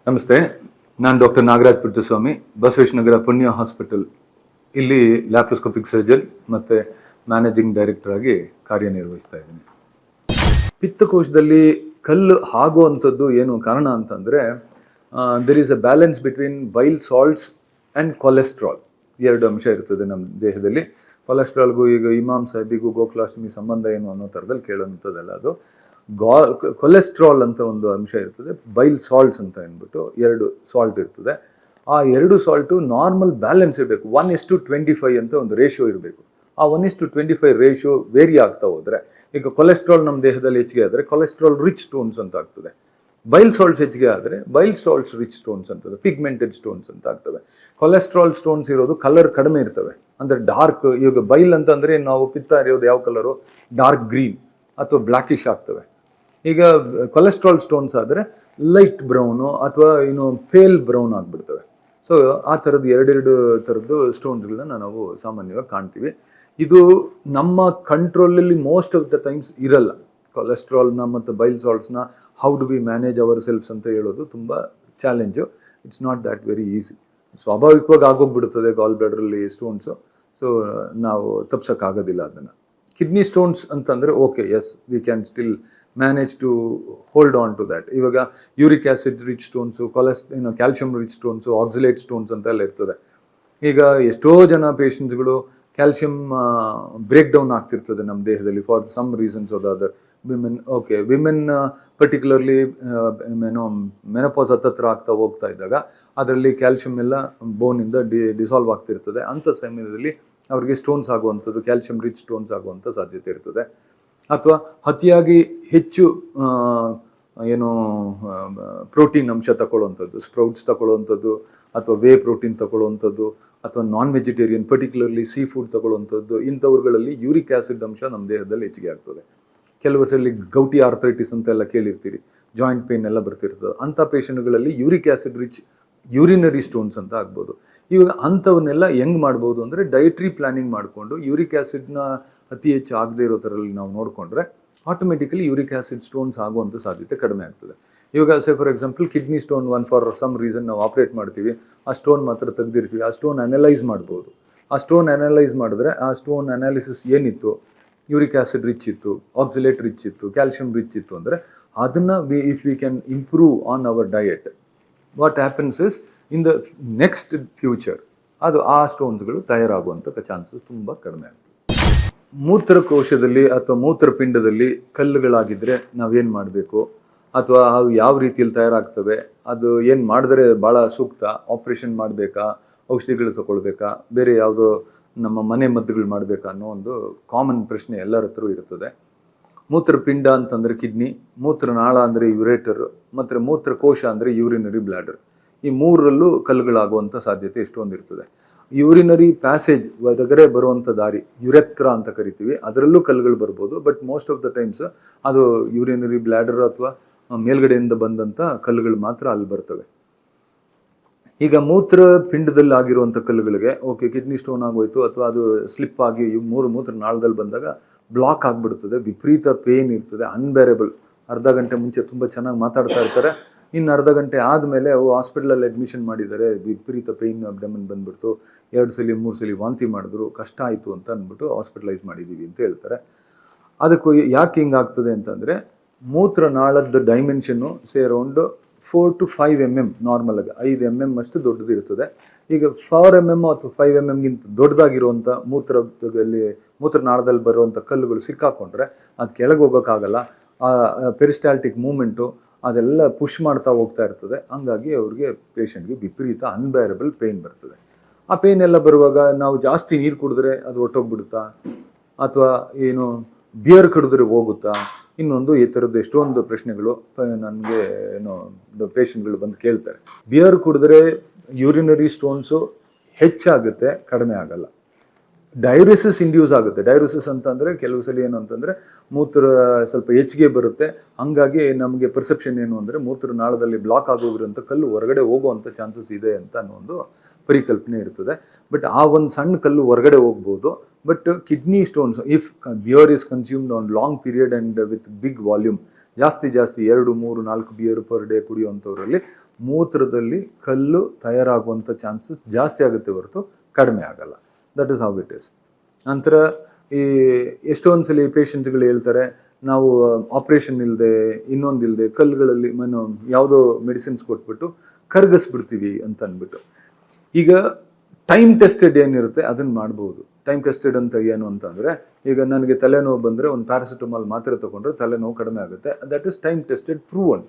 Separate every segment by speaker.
Speaker 1: ನಮಸ್ತೆ, ನಾನು doctor Nagaraj Puttaswamy, Basaveshwara Punya hospital ಇಲ್ಲಿ ಲ್ಯಾಪ್ರೋಸ್ಕೋಪಿಕ್ ಸರ್ಜನ್ ಮತ್ತೆ ಮ್ಯಾನೇಜಿಂಗ್ ಡೈರೆಕ್ಟರ್ ಆಗಿ ಕಾರ್ಯನಿರ್ವಹಿಸ್ತಾ ಇದ್ದೀನಿ. ಪಿತ್ತಕೋಶದಲ್ಲಿ ಕಲ್ಲು ಆಗುವಂಥದ್ದು ಏನು ಕಾರಣ ಅಂತಂದ್ರೆ, there is a balance between bile salts and cholesterol. ಎರಡು ಅಂಶ ಇರ್ತದೆ ನಮ್ಮ ದೇಹದಲ್ಲಿ. ಕೊಲೆಸ್ಟ್ರಾಲ್ಗೂ ಈಗ ಇಮಾಮ್ ಸಾಹಿಬಿಗೂ ಗೋಕುಲಾಷ್ಟಮಿ ಸಂಬಂಧ ಏನು ಅನ್ನೋ ಥರದಲ್ಲಿ ಕೇಳೋಂಥದ್ದಲ್ಲ. ಅದು ಕೊಲೆಸ್ಟ್ರಾಲ್ ಅಂತ ಒಂದು ಅಂಶ ಇರ್ತದೆ, ಬೈಲ್ ಸಾಲ್ಟ್ಸ್ ಅಂತ ಅಂದ್ಬಿಟ್ಟು ಎರಡು ಸಾಲ್ಟ್ ಇರ್ತದೆ. ಆ ಎರಡು ಸಾಲ್ಟು ನಾರ್ಮಲ್ ಬ್ಯಾಲೆನ್ಸ್ ಇರಬೇಕು. 1:25 ಅಂತ ಒಂದು ರೇಷಿಯೋ ಇರಬೇಕು. ಆ 1:25 ರೇಷಿಯೋ ವೇರಿ ಆಗ್ತಾ ಹೋದ್ರೆ, ಈಗ ಕೊಲೆಸ್ಟ್ರಾಲ್ ನಮ್ಮ ದೇಹದಲ್ಲಿ ಹೆಚ್ಚಿಗೆ ಆದರೆ ಕೊಲೆಸ್ಟ್ರಾಲ್ ರಿಚ್ ಸ್ಟೋನ್ಸ್ ಅಂತ ಆಗ್ತದೆ. ಬೈಲ್ ಸಾಲ್ಟ್ಸ್ ಹೆಚ್ಚಿಗೆ ಆದರೆ ಬೈಲ್ ಸಾಲ್ಟ್ಸ್ ರಿಚ್ ಸ್ಟೋನ್ಸ್ ಅಂತದೆ, ಪಿಗ್ಮೆಂಟೆಡ್ ಸ್ಟೋನ್ಸ್ ಅಂತ ಆಗ್ತವೆ. ಕೊಲೆಸ್ಟ್ರಾಲ್ ಸ್ಟೋನ್ಸ್ ಇರೋದು ಕಲರ್ ಕಡಿಮೆ ಇರ್ತವೆ, ಅಂದ್ರೆ ಡಾರ್ಕ್. ಈಗ ಬೈಲ್ ಅಂತಂದ್ರೆ ನಾವು ಪಿತ್ತ ಇರೋದು ಯಾವ ಕಲರು, ಡಾರ್ಕ್ ಗ್ರೀನ್ ಅಥವಾ ಬ್ಲ್ಯಾಕಿಶ್ ಆಗ್ತವೆ. ಈಗ ಕೊಲೆಸ್ಟ್ರಾಲ್ ಸ್ಟೋನ್ಸ್ ಆದರೆ ಲೈಟ್ ಬ್ರೌನು ಅಥವಾ ಏನು ಪೇಲ್ ಬ್ರೌನ್ ಆಗಿಬಿಡ್ತವೆ. ಸೊ ಆ ಥರದ್ದು ಎರಡೆರಡು ಥರದ್ದು ಸ್ಟೋನ್ಸ್ಗಳನ್ನ ನಾವು ಸಾಮಾನ್ಯವಾಗಿ ಕಾಣ್ತೀವಿ. ಇದು ನಮ್ಮ ಕಂಟ್ರೋಲಲ್ಲಿ ಮೋಸ್ಟ್ ಆಫ್ ದ ಟೈಮ್ಸ್ ಇರಲ್ಲ. ಕೊಲೆಸ್ಟ್ರಾಲ್ನ ಮತ್ತು ಬೈಲ್ ಸಾಲ್ಟ್ಸ್ನ how do we manage ourselves ಅಂತ ಹೇಳೋದು ತುಂಬ challenge. It's not that very easy. ಸ್ವಾಭಾವಿಕವಾಗಿ ಆಗೋಗ್ಬಿಡುತ್ತದೆ ಗಾಲ್ ಬ್ಲಾಡರಲ್ಲಿ ಸ್ಟೋನ್ಸು. ಸೊ ನಾವು ತಪ್ಸೋಕ್ಕಾಗೋದಿಲ್ಲ ಅದನ್ನು. ಕಿಡ್ನಿ ಸ್ಟೋನ್ಸ್ ಅಂತಂದರೆ okay, yes, we can still manage to hold on to that. ಇವಾಗ uric acid rich stones, calcium rich stones, oxalate stones ಅಂತೆಲ್ಲ ಇರ್ತದೆ. ಈಗ ಎಷ್ಟೋ ಜನ ಪೇಷಂಟ್ಸ್ಗಳು ಕ್ಯಾಲ್ಶಿಯಂ ಬ್ರೇಕ್ ಡೌನ್ ಆಗ್ತಿರ್ತದೆ ನಮ್ಮ ದೇಹದಲ್ಲಿ for some reasons or other. Women particularly menopause ಹತ್ತತ್ರ ಆಗ್ತಾ ಹೋಗ್ತಾ ಇದ್ದಾಗ ಅದರಲ್ಲಿ ಕ್ಯಾಲ್ಶಿಯಂ ಎಲ್ಲ ಬೋನಿಂದ ಡಿಸಾಲ್ವ್ ಆಗ್ತಿರ್ತದೆ. ಅಂಥ ಸಮಯದಲ್ಲಿ ಅವ್ರಿಗೆ ಸ್ಟೋನ್ಸ್ ಆಗುವಂಥದ್ದು, ಕ್ಯಾಲ್ಶಿಯಂ ರಿಚ್ ಸ್ಟೋನ್ಸ್ ಆಗುವಂಥ ಸಾಧ್ಯತೆ ಇರ್ತದೆ. ಅಥವಾ ಅತಿಯಾಗಿ ಹೆಚ್ಚು ಏನು ಪ್ರೋಟೀನ್ ಅಂಶ ತಗೊಳ್ಳುವಂಥದ್ದು, ಸ್ಪ್ರೌಟ್ಸ್ ತಗೊಳ್ಳುವಂಥದ್ದು, ಅಥವಾ ವೇ ಪ್ರೋಟೀನ್ ತಗೊಳ್ಳುವಂಥದ್ದು, ಅಥವಾ non vegetarian particularly sea food ತಗೊಳ್ಳುವಂಥದ್ದು, ಇಂಥವ್ರುಗಳಲ್ಲಿ ಯೂರಿಕ್ ಆ್ಯಸಿಡ್ ಅಂಶ ನಮ್ಮ ದೇಹದಲ್ಲಿ ಹೆಚ್ಚಿಗೆ ಆಗ್ತದೆ. ಕೆಲವರಲ್ಲಿ ಗೌಟಿ ಆರ್ಥರೈಟಿಸ್ ಅಂತೆಲ್ಲ ಕೇಳಿರ್ತೀರಿ, ಜಾಯಿಂಟ್ ಪೇನ್ ಎಲ್ಲ ಬರ್ತಿರ್ತದೆ. ಅಂಥ ಪೇಷಂಟ್ಗಳಲ್ಲಿ uric acid rich urinary stones ಅಂತ ಆಗ್ಬೋದು. ಇವಾಗ ಅಂಥವನ್ನೆಲ್ಲ ಹೆಂಗ್ ಮಾಡ್ಬೋದು ಅಂದರೆ, ಡೈಟ್ರಿ ಪ್ಲಾನಿಂಗ್ ಮಾಡಿಕೊಂಡು ಯೂರಿಕ್ ಆ್ಯಸಿಡ್ನ ಅತಿ ಹೆಚ್ಚು ಆಗದೆ ಇರೋ ಥರಲ್ಲಿ ನಾವು ನೋಡಿಕೊಂಡ್ರೆ ಆಟೋಮೆಟಿಕಲಿ ಯೂರಿಕ್ ಆ್ಯಸಿಡ್ ಸ್ಟೋನ್ಸ್ ಆಗುವಂಥ ಸಾಧ್ಯತೆ ಕಡಿಮೆ ಆಗ್ತದೆ. ಇವಾಗ for example kidney stone for some reason ನಾವು ಆಪ್ರೇಟ್ ಮಾಡ್ತೀವಿ, ಆ ಸ್ಟೋನ್ ಮಾತ್ರ ತೆಗೆದಿರ್ತೀವಿ. ಆ ಸ್ಟೋನ್ ಅನಲೈಸ್ ಮಾಡ್ಬೋದು. ಆ ಸ್ಟೋನ್ ಅನಲೈಸ್ ಮಾಡಿದ್ರೆ ಆ ಸ್ಟೋನ್ ಅನಾಲಿಸಿಸ್ ಏನಿತ್ತು, ಯೂರಿಕ್ ಆ್ಯಸಿಡ್ ರಿಚ್ ಇತ್ತು, ಆಕ್ಸಿಲೇಟ್ ರಿಚ್ ಇತ್ತು, ಕ್ಯಾಲ್ಶಿಯಂ ರಿಚ್ ಇತ್ತು ಅಂದರೆ ಅದನ್ನು if we can improve on our diet, what happens is in the next future ಅದು ಆ ಸ್ಟೋನ್ಸ್ಗಳು ತಯಾರಾಗುವಂಥ ಚಾನ್ಸಸ್ ತುಂಬ ಕಡಿಮೆ ಆಗ್ತದೆ. ಮೂತ್ರಕೋಶದಲ್ಲಿ ಅಥವಾ ಮೂತ್ರಪಿಂಡದಲ್ಲಿ ಕಲ್ಲುಗಳಾಗಿದ್ದರೆ ನಾವೇನು ಮಾಡಬೇಕು, ಅಥವಾ ಅವು ಯಾವ ರೀತಿಯಲ್ಲಿ ತಯಾರಾಗ್ತವೆ, ಅದು ಏನು ಮಾಡಿದ್ರೆ ಭಾಳ ಸೂಕ್ತ, ಆಪ್ರೇಷನ್ ಮಾಡಬೇಕಾ, ಔಷಧಿಗಳು ತಗೊಳ್ಬೇಕಾ, ಬೇರೆ ಯಾವುದೋ ನಮ್ಮ ಮನೆ ಮದ್ದುಗಳು ಮಾಡಬೇಕಾ ಅನ್ನೋ ಒಂದು ಕಾಮನ್ ಪ್ರಶ್ನೆ ಎಲ್ಲರ ಹತ್ರ ಇರ್ತದೆ. ಮೂತ್ರಪಿಂಡ ಅಂತಂದರೆ ಕಿಡ್ನಿ, ಮೂತ್ರನಾಳ ಅಂದರೆ ಯುರೇಟರ್, ಮತ್ತು ಮೂತ್ರಕೋಶ ಅಂದರೆ ಯೂರಿನರಿ ಬ್ಲಾಡರ್. ಈ ಮೂರರಲ್ಲೂ ಕಲ್ಲುಗಳಾಗುವಂಥ ಸಾಧ್ಯತೆ ಎಷ್ಟೊಂದು ಇರ್ತದೆ. ಯೂರಿನರಿ ಪ್ಯಾಸೇಜ್ ಒಳಗಡೆ ಬರುವಂಥ ದಾರಿ ಯುರೆತ್ರ ಅಂತ ಕರಿತೀವಿ, ಅದರಲ್ಲೂ ಕಲ್ಲುಗಳು ಬರ್ಬೋದು. But most of the times ಅದು ಯೂರಿನರಿ ಬ್ಲಾಡರ್ ಅಥವಾ ಮೇಲ್ಗಡೆಯಿಂದ ಬಂದಂಥ ಕಲ್ಲುಗಳು ಮಾತ್ರ ಅಲ್ಲಿ ಬರ್ತವೆ. ಈಗ ಮೂತ್ರ ಪಿಂಡದಲ್ಲಿ ಆಗಿರುವಂಥ ಕಲ್ಲುಗಳಿಗೆ ಓಕೆ, ಕಿಡ್ನಿ ಸ್ಟೋನ್ ಆಗೋಯ್ತು ಅಥವಾ ಅದು ಸ್ಲಿಪ್ ಆಗಿ ಮೂತ್ರ ನಾಳದಲ್ಲಿ ಬಂದಾಗ ಬ್ಲಾಕ್ ಆಗಿಬಿಡ್ತದೆ, ವಿಪರೀತ ಪೇನ್ ಇರ್ತದೆ, ಅನ್ಬೇರೇಬಲ್. ಅರ್ಧ ಗಂಟೆ ಮುಂಚೆ ತುಂಬ ಚೆನ್ನಾಗಿ ಮಾತಾಡ್ತಾ ಇರ್ತಾರೆ, ಇನ್ನು ಅರ್ಧ ಗಂಟೆ ಆದಮೇಲೆ ಅವು ಹಾಸ್ಪಿಟಲಲ್ಲಿ ಅಡ್ಮಿಷನ್ ಮಾಡಿದ್ದಾರೆ, ವಿಪರೀತ ಪೇಯ್ನ್ ಅಬ್ಡಮನ್ ಬಂದ್ಬಿಡ್ತು, 2 ಸಲ 3 ಸಲ ವಾಂತಿ ಮಾಡಿದ್ರು, ಕಷ್ಟ ಆಯಿತು ಅಂತ ಅಂದ್ಬಿಟ್ಟು ಹಾಸ್ಪಿಟಲೈಸ್ ಮಾಡಿದ್ದೀವಿ ಅಂತ ಹೇಳ್ತಾರೆ. ಅದಕ್ಕೂ ಯಾಕೆ ಹಿಂಗಾಗ್ತದೆ ಅಂತಂದರೆ, ಮೂತ್ರನಾಳದ dimension around 4 to 5 mm normal ಆಗಿ 5 mm ಅಷ್ಟು ದೊಡ್ಡದು ಇರ್ತದೆ. ಈಗ 4 mm ಅಥವಾ 5 mm ಗಿಂತ ದೊಡ್ಡದಾಗಿರುವಂಥ ಮೂತ್ರನಾಳದಲ್ಲಿ ಬರುವಂಥ ಕಲ್ಲುಗಳು ಸಿಕ್ಕಾಕೊಂಡ್ರೆ ಅದು ಕೆಳಗೆ ಹೋಗೋಕ್ಕಾಗಲ್ಲ. ಆ ಪೆರಿಸ್ಟಾಲ್ಟಿಕ್ ಮೂಮೆಂಟು ಅದೆಲ್ಲ ಪುಷ್ ಮಾಡ್ತಾ ಹೋಗ್ತಾ ಇರ್ತದೆ. ಹಂಗಾಗಿ ಅವ್ರಿಗೆ ಪೇಷಂಟ್ಗೆ ವಿಪರೀತ ಅನ್ಬೇರಬಲ್ ಪೇಯ್ನ್ ಬರ್ತದೆ. ಆ ಪೇಯ್ನ್ ಎಲ್ಲ ಬರುವಾಗ ನಾವು ಜಾಸ್ತಿ ನೀರು ಕುಡಿದ್ರೆ ಅದು ಹೊಟ್ಟೋಗ್ಬಿಡುತ್ತಾ, ಅಥವಾ ಏನು ಬಿಯರ್ ಕುಡಿದ್ರೆ ಹೋಗುತ್ತಾ, ಇನ್ನೊಂದು ಈ ಥರದ್ದು ಎಷ್ಟೊಂದು ಪ್ರಶ್ನೆಗಳು ನನಗೆ ಪೇಷಂಟ್ಗಳು ಬಂದು ಕೇಳ್ತಾರೆ. ಬಿಯರ್ ಕುಡಿದ್ರೆ ಯೂರಿನರಿ ಸ್ಟೋನ್ಸು ಹೆಚ್ಚಾಗುತ್ತೆ, ಕಡಿಮೆ ಆಗಲ್ಲ. ಡೈಯೂರಿಸಿಸ್ ಇಂಡ್ಯೂಸ್ ಆಗುತ್ತೆ. ಡೈಯೂರಿಸಿಸ್ ಅಂತಂದರೆ ಕೆಲವು ಸಲ ಏನು ಅಂತಂದರೆ ಮೂತ್ರ ಸ್ವಲ್ಪ ಹೆಚ್ಚಿಗೆ ಬರುತ್ತೆ. ಹಂಗಾಗಿ ನಮಗೆ ಪರ್ಸೆಪ್ಷನ್ ಏನು ಅಂದರೆ ಮೂತ್ರನಾಳದಲ್ಲಿ ಬ್ಲಾಕ್ ಆಗೋಗಿರೋಂಥ ಕಲ್ಲು ಹೊರಗಡೆ ಹೋಗುವಂಥ ಚಾನ್ಸಸ್ ಇದೆ ಅಂತ ಅನ್ನೋ ಒಂದು ಪರಿಕಲ್ಪನೆ ಇರ್ತದೆ. ಬಟ್ ಆ ಒಂದು ಸಣ್ಣ ಕಲ್ಲು ಹೊರಗಡೆ ಹೋಗ್ಬೋದು. But kidney stones, if beer is consumed on long period and with big volume, ಜಾಸ್ತಿ 2, 3, 4 ಬಿಯರ್ ಪರ್ ಡೇ ಕುಡಿಯುವಂಥವ್ರಲ್ಲಿ ಮೂತ್ರದಲ್ಲಿ ಕಲ್ಲು ತಯಾರಾಗುವಂಥ ಚಾನ್ಸಸ್ ಜಾಸ್ತಿ ಆಗುತ್ತೆ ಹೊರತು ಕಡಿಮೆ ಆಗಲ್ಲ. That is how it is. ನಂತರ ಈ ಎಷ್ಟೊಂದ್ಸಲಿ ಪೇಷಂಟ್ಗಳು ಹೇಳ್ತಾರೆ, ನಾವು ಆಪರೇಷನ್ ಇಲ್ಲದೆ ಇನ್ನೊಂದಿಲ್ಲದೆ ಕಲ್ಲುಗಳಲ್ಲಿ ಯಾವುದೋ ಮೆಡಿಸಿನ್ಸ್ ಕೊಟ್ಬಿಟ್ಟು ಕರಗಿಸ್ಬಿಡ್ತೀವಿ ಅಂತ ಅಂದ್ಬಿಟ್ಟು. ಈಗ ಟೈಮ್ ಟೆಸ್ಟೆಡ್ ಏನಿರುತ್ತೆ ಅದನ್ನ ಮಾಡ್ಬೋದು. ಟೈಮ್ ಟೆಸ್ಟೆಡ್ ಅಂತ ಏನು ಅಂತಂದ್ರೆ, ಈಗ ನನಗೆ ತಲೆನೋವು ಬಂದರೆ ಒಂದು ಪ್ಯಾರಾಸಿಟಮಾಲ್ ಮಾತ್ರೆ ತಗೊಂಡ್ರೆ ತಲೆನೋವು ಕಡಿಮೆ ಆಗುತ್ತೆ. That is time tested, proven.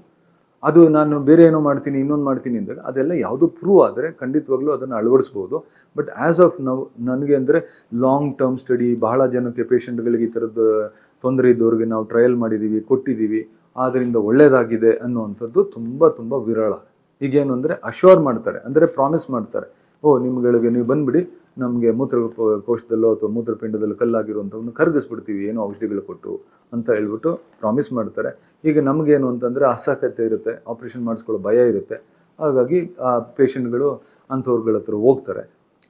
Speaker 1: ಅದು ನಾನು ಬೇರೆ ಏನೋ ಮಾಡ್ತೀನಿ ಇನ್ನೊಂದು ಮಾಡ್ತೀನಿ ಅಂದಾಗ ಅದೆಲ್ಲ ಯಾವುದು ಪ್ರೂವ್ ಆದರೆ ಖಂಡಿತವಾಗ್ಲೂ ಅದನ್ನು ಅಳವಡಿಸ್ಬೋದು. ಬಟ್ ಆ್ಯಸ್ ಆಫ್ ನಾವು ನನಗೆ ಅಂದರೆ ಲಾಂಗ್ ಟರ್ಮ್ ಸ್ಟಡಿ, ಬಹಳ ಜನಕ್ಕೆ ಪೇಷಂಟ್ಗಳಿಗೆ ಈ ಥರದ್ದು ತೊಂದರೆ ಇದ್ದವ್ರಿಗೆ ನಾವು ಟ್ರಯಲ್ ಮಾಡಿದ್ದೀವಿ, ಕೊಟ್ಟಿದ್ದೀವಿ, ಆದ್ದರಿಂದ ಒಳ್ಳೇದಾಗಿದೆ ಅನ್ನುವಂಥದ್ದು ತುಂಬ ತುಂಬ ವಿರಳ. ಈಗೇನು ಅಂದರೆ ಅಶ್ಯೂರ್ ಮಾಡ್ತಾರೆ, ಅಂದರೆ ಪ್ರಾಮಿಸ್ ಮಾಡ್ತಾರೆ, ನಿಮ್ಗಳಿಗೆ ನೀವು ಬಂದ್ಬಿಡಿ, ನಮಗೆ ಮೂತ್ರಕೋಶದಲ್ಲೋ ಅಥವಾ ಮೂತ್ರಪಿಂಡದಲ್ಲೋ ಕಲ್ಲಾಗಿರುವಂಥವನ್ನು ಕರಗಿಸ್ಬಿಡ್ತೀವಿ ಏನೋ ಔಷಧಿಗಳು ಕೊಟ್ಟು ಅಂತ ಹೇಳ್ಬಿಟ್ಟು ಪ್ರಾಮಿಸ್ ಮಾಡ್ತಾರೆ. ಈಗ ನಮಗೇನು ಅಂತಂದರೆ ಅಸಹ್ಯತೆ ಇರುತ್ತೆ, ಆಪ್ರೇಷನ್ ಮಾಡಿಸ್ಕೊಳ್ಳೋ ಭಯ ಇರುತ್ತೆ. ಹಾಗಾಗಿ ಆ ಪೇಷಂಟ್ಗಳು ಅಂಥವ್ರುಗಳ ಹತ್ರ ಹೋಗ್ತಾರೆ.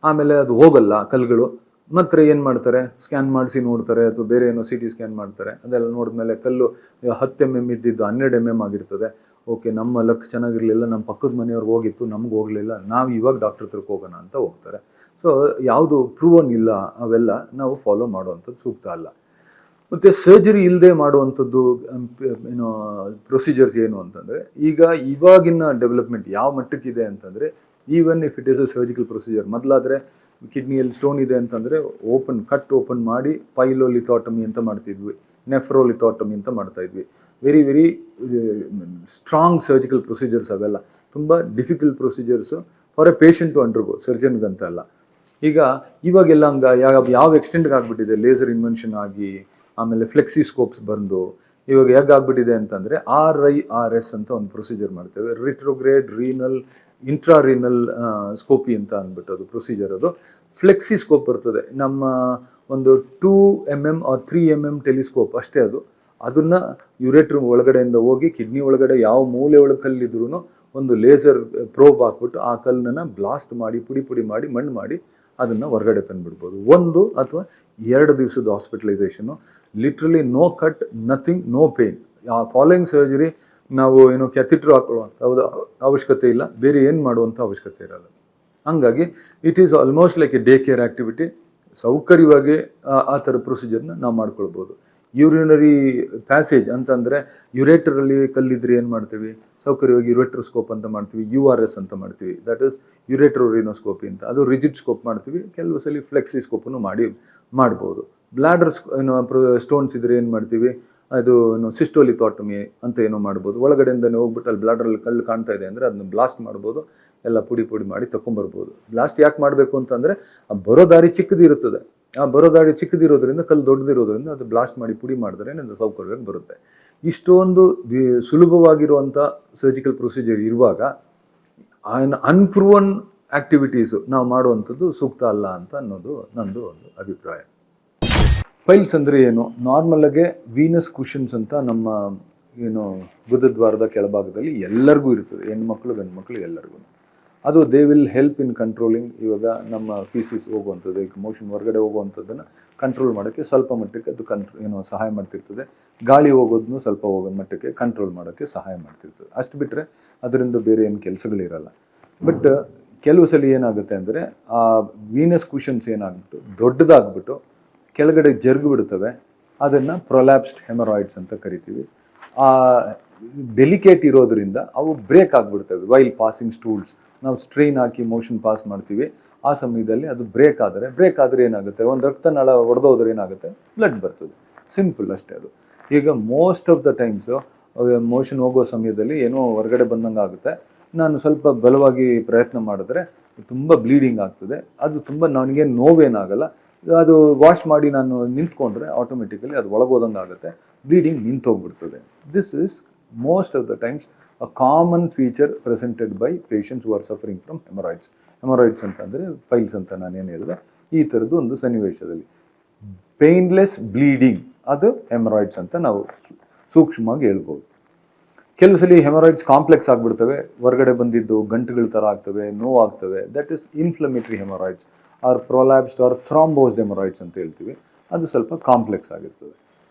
Speaker 1: ಆಮೇಲೆ ಅದು ಹೋಗಲ್ಲ ಕಲ್ಲುಗಳು. ಮಾತ್ರ ಏನು ಮಾಡ್ತಾರೆ, ಸ್ಕ್ಯಾನ್ ಮಾಡಿಸಿ ನೋಡ್ತಾರೆ, ಅಥವಾ ಬೇರೆ ಏನೋ CT ಸ್ಕ್ಯಾನ್ ಮಾಡ್ತಾರೆ. ಅದೆಲ್ಲ ನೋಡಿದ್ಮೇಲೆ ಕಲ್ಲು 10 mm ಇದ್ದಿದ್ದು 12 mm ಆಗಿರ್ತದೆ. ಓಕೆ, ನಮ್ಮ ಲಕ್ ಚೆನ್ನಾಗಿರಲಿಲ್ಲ, ನಮ್ಮ ಪಕ್ಕದ ಮನೆಯವ್ರಿಗೆ ಹೋಗಿತ್ತು, ನಮ್ಗೆ ಹೋಗಲಿಲ್ಲ, ನಾವು ಇವಾಗ ಡಾಕ್ಟರ್ ಹತ್ರಕ್ಕೆ ಹೋಗೋಣ ಅಂತ ಹೋಗ್ತಾರೆ. ಸೊ ಯಾವುದು ಪ್ರೂವನ್ ಇಲ್ಲ ಅವೆಲ್ಲ ನಾವು ಫಾಲೋ ಮಾಡುವಂಥದ್ದು ಸೂಕ್ತ ಅಲ್ಲ. ಮತ್ತು ಸರ್ಜರಿ ಇಲ್ಲದೆ ಮಾಡುವಂಥದ್ದು ಏನೋ ಪ್ರೊಸೀಜರ್ಸ್ ಏನು ಅಂತಂದರೆ, ಈಗ ಇವಾಗಿನ ಡೆವಲಪ್ಮೆಂಟ್ ಯಾವ ಮಟ್ಟಕ್ಕಿದೆ ಅಂತಂದರೆ, even if it is a surgical procedure, ಮೊದಲಾದರೆ ಕಿಡ್ನಿಯಲ್ಲಿ ಸ್ಟೋನ್ ಇದೆ ಅಂತಂದರೆ ಕಟ್ ಓಪನ್ ಮಾಡಿ ಪೈಲೋಲಿಥಾಟಮಿ ಅಂತ ಮಾಡ್ತಿದ್ವಿ, ನೆಫ್ರೋಲಿಥಾಟಮಿ ಅಂತ ಮಾಡ್ತಾ ಇದ್ವಿ. Very very strong surgical procedures ಅವೆಲ್ಲ. ತುಂಬ difficult procedures for a patient to undergo, ಸರ್ಜನ್ಗಂತ ಅಲ್ಲ. ಇವಾಗೆಲ್ಲ ಯಾವ ಎಕ್ಸ್ಟೆಂಟ್ಗೆ ಆಗ್ಬಿಟ್ಟಿದೆ, ಲೇಸರ್ ಇನ್ವೆನ್ಷನ್ ಆಗಿ, ಆಮೇಲೆ ಫ್ಲೆಕ್ಸಿಸ್ಕೋಪ್ಸ್ ಬಂದು, ಇವಾಗ ಹೇಗಾಗ್ಬಿಟ್ಟಿದೆ ಅಂತಂದರೆ RIRS ಅಂತ ಒಂದು ಪ್ರೊಸೀಜರ್ ಮಾಡ್ತೇವೆ, ರಿಟ್ರೋಗ್ರೇಡ್ ರೀನಲ್ ಇಂಟ್ರಾರೀನಲ್ ಸ್ಕೋಪಿ ಅಂತ ಅಂದ್ಬಿಟ್ಟು ಅದು ಪ್ರೊಸೀಜರ್. ಅದು ಫ್ಲೆಕ್ಸಿಸ್ಕೋಪ್ ಬರ್ತದೆ, ನಮ್ಮ ಒಂದು 2 mm or 3 mm ಟೆಲಿಸ್ಕೋಪ್ ಅಷ್ಟೇ ಅದು. ಅದನ್ನ ಯುರೇಟ್ರ್ ಒಳಗಡೆಯಿಂದ ಹೋಗಿ ಕಿಡ್ನಿ ಒಳಗಡೆ ಯಾವ ಮೂಲೆ ಒಳಗೆ ಕಲ್ಲಿದ್ರೂ ಒಂದು ಲೇಸರ್ ಪ್ರೋಬ್ ಹಾಕ್ಬಿಟ್ಟು ಆ ಕಲ್ಲನ್ನ ಬ್ಲಾಸ್ಟ್ ಮಾಡಿ ಪುಡಿ ಪುಡಿ ಮಾಡಿ ಮಣ್ಣು ಮಾಡಿ ಅದನ್ನು ಹೊರಗಡೆ ತಂದುಬಿಡ್ಬೋದು. 1 ಅಥವಾ 2 ದಿವಸದ ಹಾಸ್ಪಿಟಲೈಸೇಷನು, literally no cut, nothing, no pain. Following surgery ನಾವು ಏನೋ ಕ್ಯಾಥಿಟ್ರ್ ಹಾಕೊಳ್ಳುವಂಥ ಅವಶ್ಯಕತೆ ಇಲ್ಲ, ಬೇರೆ ಏನು ಮಾಡುವಂಥ ಅವಶ್ಯಕತೆ ಇರಲ್ಲ. ಹಂಗಾಗಿ it is almost like a day care activity. ಸೌಕರ್ಯವಾಗಿ ಆ ಥರ ಪ್ರೊಸೀಜರ್ನ ನಾವು ಮಾಡ್ಕೊಳ್ಬೋದು. ಯೂರಿನರಿ ಪ್ಯಾಸೇಜ್ ಅಂತಂದರೆ, ಯುರೇಟರಲ್ಲಿ ಕಲ್ಲಿದ್ರೆ ಏನು ಮಾಡ್ತೀವಿ, ಸೌಕರ್ಯವಾಗಿ ಯುರೇಟ್ರೋಸ್ಕೋಪ್ ಅಂತ ಮಾಡ್ತೀವಿ, URS ಅಂತ ಮಾಡ್ತೀವಿ, ದಟ್ ಈಸ್ ಯುರೇಟ್ರೋರಿನೋಸ್ಕೋಪಿ ಅಂತ. ಅದು ರಿಜಿಡ್ ಸ್ಕೋಪ್ ಮಾಡ್ತೀವಿ, ಕೆಲವು ಸಲ ಫ್ಲೆಕ್ಸಿಸ್ಕೋಪನ್ನು ಮಾಡ್ಬೋದು. ಬ್ಲಾಡರ್ ಸ್ಟೋನ್ಸ್ ಇದ್ರೆ ಏನು ಮಾಡ್ತೀವಿ, ಅದು ಸಿಸ್ಟೋಲಿಥಾಟಮಿ ಅಂತ ಏನೋ ಮಾಡ್ಬೋದು. ಒಳಗಡೆಯಿಂದನೇ ಹೋಗ್ಬಿಟ್ಟು ಅಲ್ಲಿ ಬ್ಲಾಡರಲ್ಲಿ ಕಲ್ಲು ಕಾಣ್ತಾ ಇದೆ ಅಂದರೆ ಅದನ್ನ ಬ್ಲಾಸ್ಟ್ ಮಾಡ್ಬೋದು, ಎಲ್ಲ ಪುಡಿ ಪುಡಿ ಮಾಡಿ ತಗೊಂಬರ್ಬೋದು. ಬ್ಲಾಸ್ಟ್ ಯಾಕೆ ಮಾಡಬೇಕು ಅಂತಂದರೆ, ಆ ಬರೋ ದಾರಿ ಚಿಕ್ಕದಿರುತ್ತದೆ, ಆ ಬರೋ ದಾರಿ ಚಿಕ್ಕದಿರೋದ್ರಿಂದ, ಕಲ್ಲು ದೊಡ್ಡದಿರೋದ್ರಿಂದ ಅದು ಬ್ಲಾಸ್ಟ್ ಮಾಡಿ ಪುಡಿ ಮಾಡಿದ್ರೆ ಅದು ಸೌಕರ್ಯವಾಗಿ ಬರುತ್ತೆ. ಇಷ್ಟೊಂದು ಸುಲಭವಾಗಿರುವಂಥ ಸರ್ಜಿಕಲ್ ಪ್ರೊಸೀಜರ್ ಇರುವಾಗ ಅನ್ಪ್ರೂವನ್ ಆಕ್ಟಿವಿಟೀಸು ನಾವು ಮಾಡುವಂಥದ್ದು ಸೂಕ್ತ ಅಲ್ಲ ಅಂತ ಅನ್ನೋದು ನಂದು ಒಂದು ಅಭಿಪ್ರಾಯ. ಪೈಲ್ಸ್ ಅಂದರೆ ಏನು? ನಾರ್ಮಲಾಗೆ ವೀನಸ್ ಕುಷನ್ಸ್ ಅಂತ ನಮ್ಮ ಗುದದ್ವಾರದ ಕೆಳಭಾಗದಲ್ಲಿ ಎಲ್ಲರಿಗೂ ಇರ್ತದೆ, ಹೆಣ್ಮಕ್ಳು ಗಂಡು ಮಕ್ಕಳು ಎಲ್ಲರಿಗೂ. ಅದು they will help in controlling. ಇವಾಗ ನಮ್ಮ ಫೀಸಿಸ್ ಹೋಗುವಂಥದ್ದು, ಈಗ ಮೋಷನ್ ಹೊರಗಡೆ ಹೋಗುವಂಥದ್ದನ್ನು ಕಂಟ್ರೋಲ್ ಮಾಡೋಕ್ಕೆ ಸ್ವಲ್ಪ ಮಟ್ಟಕ್ಕೆ ಅದು ಸಹಾಯ ಮಾಡ್ತಿರ್ತದೆ. ಗಾಳಿ ಹೋಗೋದನ್ನು ಸ್ವಲ್ಪ ಹೋಗೋ ಮಟ್ಟಕ್ಕೆ ಕಂಟ್ರೋಲ್ ಮಾಡೋಕ್ಕೆ ಸಹಾಯ ಮಾಡ್ತಿರ್ತದೆ. ಅಷ್ಟು ಬಿಟ್ಟರೆ ಅದರಿಂದ ಬೇರೆ ಏನು ಕೆಲಸಗಳಿರಲ್ಲ. ಬಟ್ ಕೆಲವು ಸಲ ಏನಾಗುತ್ತೆ ಅಂದರೆ, ಆ ವೀನಸ್ ಕುಷನ್ಸ್ ಏನಾಗ್ಬಿಟ್ಟು ದೊಡ್ಡದಾಗ್ಬಿಟ್ಟು ಕೆಳಗಡೆ ಜರುಗಿ ಬಿಡ್ತವೆ. ಅದನ್ನು ಪ್ರೊಲ್ಯಾಪ್ಸ್ಡ್ ಹೆಮರಾಯ್ಡ್ಸ್ ಅಂತ ಕರಿತೀವಿ. ಆ ಡೆಲಿಕೇಟ್ ಇರೋದ್ರಿಂದ ಅವು ಬ್ರೇಕ್ ಆಗಿಬಿಡ್ತವೆ ವೈಲ್ ಪಾಸಿಂಗ್ ಸ್ಟೂಲ್ಸ್. ನಾವು ಸ್ಟ್ರೈನ್ ಹಾಕಿ ಮೋಷನ್ ಪಾಸ್ ಮಾಡ್ತೀವಿ, ಆ ಸಮಯದಲ್ಲಿ ಅದು ಬ್ರೇಕ್ ಆದರೆ ಏನಾಗುತ್ತೆ, ಒಂದು ರಕ್ತನಾಳ ಒಡೆದೋದ್ರೆ ಏನಾಗುತ್ತೆ, ಬ್ಲಡ್ ಬರ್ತದೆ. ಸಿಂಪಲ್ ಅಷ್ಟೇ ಅದು. ಈಗ most of the times motion ಹೋಗೋ ಸಮಯದಲ್ಲಿ ಏನೋ ಹೊರಗಡೆ ಬಂದಂಗೆ ಆಗುತ್ತೆ. ನಾನು ಸ್ವಲ್ಪ ಬಲವಾಗಿ ಪ್ರಯತ್ನ ಮಾಡಿದ್ರೆ ತುಂಬ ಬ್ಲೀಡಿಂಗ್ ಆಗ್ತದೆ. ಅದು ತುಂಬ ನನಗೇನು ನೋವೇನಾಗಲ್ಲ. ಅದು ವಾಶ್ ಮಾಡಿ ನಾನು ನಿಂತ್ಕೊಂಡ್ರೆ ಆಟೋಮೆಟಿಕಲಿ ಅದು ಒಳಗೋದಂಗೆ ಆಗುತ್ತೆ, ಬ್ಲೀಡಿಂಗ್ ನಿಂತೋಗ್ಬಿಡ್ತದೆ. This is most of the times a common feature presented by patients who are suffering from haemorrhoids. Haemorrhoids ಅಂತಂದರೆ ಪೈಲ್ಸ್ ಅಂತ ನಾನೇನು ಹೇಳಿದೆ. ಈ ಥರದ್ದು ಒಂದು ಸನ್ನಿವೇಶದಲ್ಲಿ ಪೇನ್ಲೆಸ್ ಬ್ಲೀಡಿಂಗ್, ಅದು ಹೆಮರಾಯ್ಡ್ಸ್ ಅಂತ ನಾವು ಸೂಕ್ಷ್ಮವಾಗಿ ಹೇಳ್ಬೋದು. ಕೆಲವು ಸಲ ಹೆಮರಾಯ್ಡ್ಸ್ ಕಾಂಪ್ಲೆಕ್ಸ್ ಆಗಿಬಿಡ್ತವೆ, ಹೊರಗಡೆ ಬಂದಿದ್ದು ಗಂಟುಗಳ ಥರ ಆಗ್ತವೆ, ನೋವಾಗ್ತವೆ. That is inflammatory haemorrhoids or prolapsed or thrombosed haemorrhoids ಅಂತ ಹೇಳ್ತೀವಿ. ಅದು ಸ್ವಲ್ಪ ಕಾಂಪ್ಲೆಕ್ಸ್ ಆಗಿರ್ತದೆ.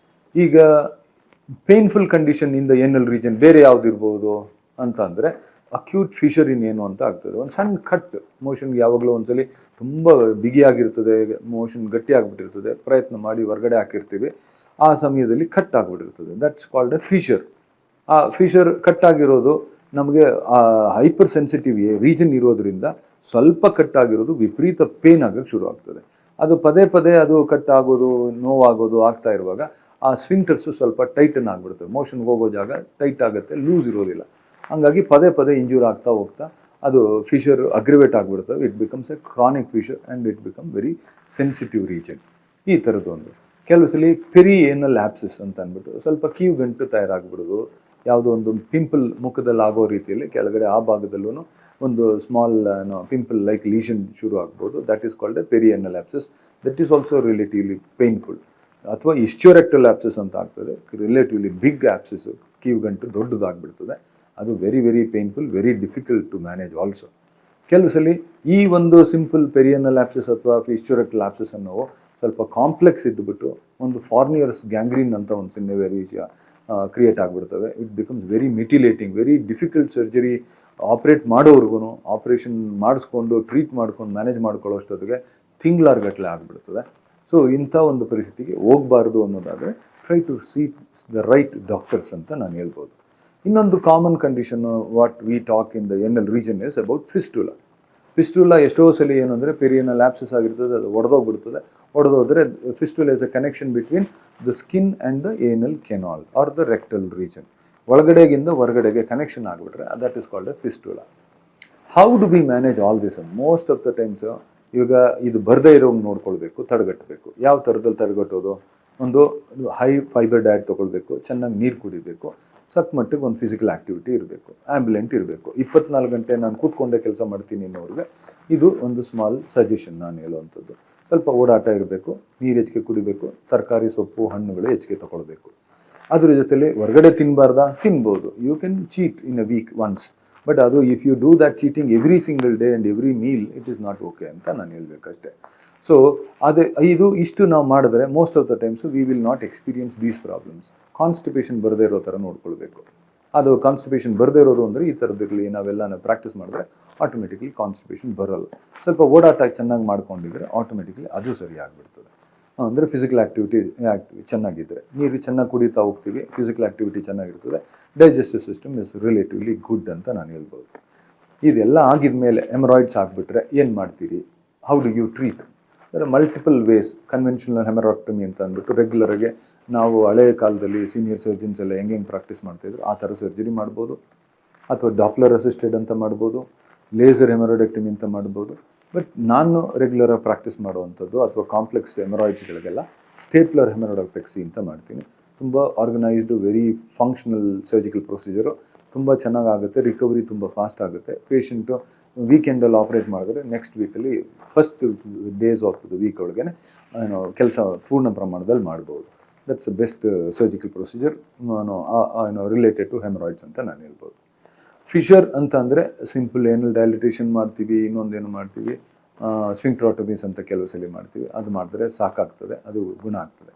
Speaker 1: ಈಗ painful condition in the anal region ಬೇರೆ ಯಾವುದಿರ್ಬೋದು ಅಂತ ಅಂದರೆ, ಅಕ್ಯೂಟ್ ಫಿಶರ್ ಏನು ಅಂತ ಆಗ್ತದೆ. ಒಂದು ಸಣ್ಣ ಕಟ್ ಮೋಷನ್ಗೆ ಯಾವಾಗಲೂ ಒಂದ್ಸಲಿ ತುಂಬ ಬಿಗಿಯಾಗಿರ್ತದೆ, ಮೋಷನ್ ಗಟ್ಟಿ ಆಗಿಬಿಟ್ಟಿರ್ತದೆ, ಪ್ರಯತ್ನ ಮಾಡಿ ಹೊರಗಡೆ ಹಾಕಿರ್ತೀವಿ, ಆ ಸಮಯದಲ್ಲಿ ಕಟ್ ಆಗಿಬಿಟ್ಟಿರ್ತದೆ. That's called a fissure. ಆ ಫಿಶರ್ ಕಟ್ ಆಗಿರೋದು ನಮಗೆ ಹೈಪರ್ ಸೆನ್ಸಿಟಿವ್ ರೀಜನ್ ಇರೋದ್ರಿಂದ ಸ್ವಲ್ಪ ಕಟ್ ಆಗಿರೋದು ವಿಪರೀತ ಪೇನ್ ಆಗೋಕ್ಕೆ ಶುರು ಆಗ್ತದೆ. ಅದು ಪದೇ ಪದೇ ಅದು ಕಟ್ ಆಗೋದು, ನೋವಾಗೋದು ಆಗ್ತಾ ಇರುವಾಗ ಆ ಸ್ವಿಂಕ್ಟರ್ಸು ಸ್ವಲ್ಪ ಟೈಟನ್ ಆಗಿಬಿಡುತ್ತೆ. ಮೋಷನ್ಗೆ ಹೋಗೋ ಜಾಗ ಟೈಟ್ ಆಗುತ್ತೆ, ಲೂಸ್ ಇರೋದಿಲ್ಲ. ಹಾಗಾಗಿ ಪದೇ ಪದೇ ಇಂಜೂರ್ ಆಗ್ತಾ ಹೋಗ್ತಾ ಅದು ಫಿಶರ್ ಅಗ್ರಿವೇಟ್ ಆಗಿಬಿಡ್ತವೆ. It becomes a chronic fissure and it become very sensitive region. ಈ ಥರದ್ದೊಂದು. ಕೆಲವು ಸಲ ಪೆರಿಯೇನಲ್ ಆಪ್ಸಿಸ್ ಅಂತ ಅಂದ್ಬಿಟ್ಟು ಸ್ವಲ್ಪ ಕೀವು ಗಂಟು ತಯಾರಾಗ್ಬಿಡೋದು, ಯಾವುದೋ ಒಂದು ಪಿಂಪಲ್ ಮುಖದಲ್ಲಿ ಆಗೋ ರೀತಿಯಲ್ಲಿ ಕೆಳಗಡೆ ಆ ಭಾಗದಲ್ಲೂ ಒಂದು ಸ್ಮಾಲ್ ಪಿಂಪಲ್ ಲೈಕ್ ಲೀಷನ್ ಶುರು ಆಗ್ಬೋದು. That is called a perianal abscess. That is also relatively painful. ಅಥವಾ ಇಸ್ಚ್ಯೂರೆಕ್ಟಲ್ ಆಪ್ಸಿಸ್ ಅಂತ ಆಗ್ತದೆ, ರಿಲೇಟಿವ್ಲಿ ಬಿಗ್ ಆಪ್ಸಿಸ್, ಕೀವು ಗಂಟು ದೊಡ್ಡದಾಗ್ಬಿಡ್ತದೆ. ಅದು very very painful, very difficult to manage also. ಕೆಲವು ಸಲ ಈ ಒಂದು ಸಿಂಪಲ್ ಪೆರಿಯನಲ್ ಆಪ್ಸಿಸ್ ಅಥವಾ ಇಸ್ಚ್ಯೂರೆಕ್ಟಲ್ ಆಪ್ಸಿಸ್ ಅನ್ನೋ ಸ್ವಲ್ಪ ಕಾಂಪ್ಲೆಕ್ಸ್ ಇದ್ದುಬಿಟ್ಟು ಒಂದು ಫಾರ್ನಿಯರ್ಸ್ ಗ್ಯಾಂಗ್ರೀನ್ ಅಂತ ಒಂದು ಸಿನ್ನೆವೆರಿ ಕ್ರಿಯೇಟ್ ಆಗಿಬಿಡ್ತವೆ. It becomes very mutilating, very difficult surgery. Operate ಮಾಡೋರ್ಗು ಆಪ್ರೇಷನ್ ಮಾಡಿಸ್ಕೊಂಡು ಟ್ರೀಟ್ ಮಾಡ್ಕೊಂಡು ಮ್ಯಾನೇಜ್ ಮಾಡ್ಕೊಳ್ಳೋಷ್ಟೊತ್ತಿಗೆ ತಿಂಗಳಾರ್ಗಟ್ಟಲೆ ಆಗಿಬಿಡ್ತದೆ. ಸೊ ಇಂಥ ಒಂದು ಪರಿಸ್ಥಿತಿಗೆ ಹೋಗಬಾರ್ದು ಅನ್ನೋದಾದರೆ try to see the right doctors ಅಂತ ನಾನು ಹೇಳ್ಬೋದು. ಇನ್ನೊಂದು common condition what we talk in the anal region is about fistula. Fistula ಎಷ್ಟೋ ಸಲ ಏನು ಅಂದರೆ ಪೆರಿಯನಲ್ ಆಪ್ಸಿಸ್ ಆಗಿರ್ತದೆ, ಅದು ಒಡೆದೋಗ್ಬಿಡ್ತದೆ. ಒಡೆದೋದ್ರೆ fistula is a connection between the skin and the anal canal or the rectal region. ಒಳಗಡೆಗಿಂದ ಹೊರಗಡೆಗೆ ಕನೆಕ್ಷನ್ ಆಗಿಬಿಟ್ರೆ that is called a fistula. How do we manage all this? Most of the times ಇವಾಗ ಇದು ಬರದೇ ಇರೋಂಗೆ ನೋಡ್ಕೊಳ್ಬೇಕು, ತಡೆಗಟ್ಟಬೇಕು. ಯಾವ ಥರದಲ್ಲಿ ತಡೆಗಟ್ಟೋದು? ಒಂದು ಹೈ ಫೈಬರ್ ಡಯಟ್ ತೊಗೊಳ್ಬೇಕು, ಚೆನ್ನಾಗಿ ನೀರು ಕುಡಿಬೇಕು, ಸಕ್ ಮಟ್ಟಿಗೆ ಒಂದು ಫಿಸಿಕಲ್ ಆ್ಯಕ್ಟಿವಿಟಿ ಇರಬೇಕು, ಆ್ಯಂಬ್ಯುಲೆಂಟ್ ಇರಬೇಕು. 24 ಗಂಟೆ ನಾನು ಕೂತ್ಕೊಂಡೇ ಕೆಲಸ ಮಾಡ್ತೀನಿ ಅನ್ನೋರಿಗೆ ಇದು ಒಂದು ಸ್ಮಾಲ್ ಸಜೆಷನ್ ನಾನು ಹೇಳುವಂಥದ್ದು. ಸ್ವಲ್ಪ ಓಡಾಟ ಇರಬೇಕು, ನೀರು ಹೆಚ್ಚಿಗೆ ಕುಡಿಬೇಕು, ತರಕಾರಿ ಸೊಪ್ಪು ಹಣ್ಣುಗಳು ಹೆಚ್ಚಿಗೆ ತೊಗೊಳ್ಬೇಕು. ಅದ್ರ ಜೊತೆಲಿ ಹೊರಗಡೆ ತಿನ್ನಬಾರ್ದಾ? ತಿನ್ಬೋದು. You can cheat in a week once, but ಅದು if you do that cheating every single day and every meal, it is not okay ಅಂತ ನಾನು ಹೇಳಬೇಕಷ್ಟೆ. ಸೊ ಇಷ್ಟು ನಾವು ಮಾಡಿದ್ರೆ most of the times we will not experience these problems. Constipation ಬರದೇ ಇರೋ ಥರ ನೋಡ್ಕೊಳ್ಬೇಕು. ಅದು ಕಾನ್ಸ್ಟಿಪೇಷನ್ ಬರದೇ ಇರೋದು ಅಂದರೆ ಈ ಥರದಿರಲಿ ನಾವೆಲ್ಲ ಪ್ರಾಕ್ಟೀಸ್ ಮಾಡಿದ್ರೆ ಆಟೋಮೆಟಿಕ್ಲಿ ಕಾನ್ಸ್ಟಿಪೇಷನ್ ಬರೋಲ್ಲ. ಸ್ವಲ್ಪ ಓಡಾಟ ಚೆನ್ನಾಗಿ ಮಾಡ್ಕೊಂಡಿದ್ರೆ ಆಟೋಮೆಟಿಕ್ಲಿ ಅದು ಸರಿ ಆಗಿಬಿಡ್ತದೆ. ಅಂದರೆ ಫಿಸಿಕಲ್ ಆ್ಯಕ್ಟಿವಿಟಿ ಚೆನ್ನಾಗಿದ್ದರೆ, ನೀರು ಚೆನ್ನಾಗಿ ಕುಡಿತಾ ಹೋಗ್ತೀವಿ, ಫಿಸಿಕಲ್ ಆ್ಯಕ್ಟಿವಿಟಿ ಚೆನ್ನಾಗಿರ್ತದೆ, digestive system is relatively good ಅಂತ ನಾನು ಹೇಳ್ಬೋದು. ಇದೆಲ್ಲ ಆಗಿದ ಮೇಲೆ ಹೆಮರಾಯ್ಡ್ಸ್ ಆಗಿಬಿಟ್ರೆ ಏನು ಮಾಡ್ತೀರಿ? How do you treat? ಅಂದರೆ ಮಲ್ಟಿಪಲ್ ವೇಸ್. ಕನ್ವೆನ್ಷನಲ್ ಹೆಮರಾಕ್ಟಮಿ ಅಂತ ಅಂದ್ಬಿಟ್ಟು ರೆಗ್ಯುಲರಾಗೆ ನಾವು ಹಳೆಯ ಕಾಲದಲ್ಲಿ ಸೀನಿಯರ್ ಸರ್ಜನ್ಸ್ ಎಲ್ಲ ಹೆಂಗೆ ಪ್ರಾಕ್ಟೀಸ್ ಮಾಡ್ತಾಯಿದ್ರು ಆ ಥರ ಸರ್ಜರಿ ಮಾಡ್ಬೋದು. ಅಥವಾ ಡಾಪ್ಲರ್ ಅಸಿಸ್ಟೆಡ್ ಅಂತ ಮಾಡ್ಬೋದು, ಲೇಸರ್ ಹೆಮರಾಯ್ಡೆಕ್ಟಮಿ ಅಂತ ಮಾಡ್ಬೋದು. ಬಟ್ ನಾನು ರೆಗ್ಯುಲರಾಗಿ ಪ್ರಾಕ್ಟೀಸ್ ಮಾಡುವಂಥದ್ದು ಅಥವಾ ಕಾಂಪ್ಲೆಕ್ಸ್ ಹೆಮರಾಯ್ಡ್ಸ್ಗಳಿಗೆಲ್ಲ ಸ್ಟೇಪ್ಲರ್ ಹೆಮರಾಯ್ಡೆಕ್ಟಮಿ ಅಂತ ಮಾಡ್ತೀನಿ. ತುಂಬ organised, very functional surgical procedure. ತುಂಬ ಚೆನ್ನಾಗಾಗುತ್ತೆ, ರಿಕವರಿ ತುಂಬ ಫಾಸ್ಟ್ ಆಗುತ್ತೆ. ಪೇಷಂಟು ವೀಕೆಂಡಲ್ಲಿ ಆಪ್ರೇಟ್ ಮಾಡಿದ್ರೆ ನೆಕ್ಸ್ಟ್ ವೀಕಲ್ಲಿ first days of the week ಒಳಗೆ ಕೆಲಸ ಪೂರ್ಣ ಪ್ರಮಾಣದಲ್ಲಿ ಮಾಡ್ಬೋದು. That's best surgical procedure related to haemorrhoids ಅಂತ ನಾನು ಹೇಳ್ಬೋದು. ಫಿಶರ್ ಅಂತ ಅಂದರೆ ಸಿಂಪಲ್ ಏನಲ್ ಡೈಲಿಟೇಷನ್ ಮಾಡ್ತೀವಿ, ಇನ್ನೊಂದೇನು ಮಾಡ್ತೀವಿ, ಸ್ವಿಂಕ್ಟ್ರಾಟಮೀಸ್ ಅಂತ ಕೆಲವು ಸಲ ಮಾಡ್ತೀವಿ. ಅದು ಮಾಡಿದ್ರೆ ಸಾಕಾಗ್ತದೆ, ಅದು ಗುಣ ಆಗ್ತದೆ.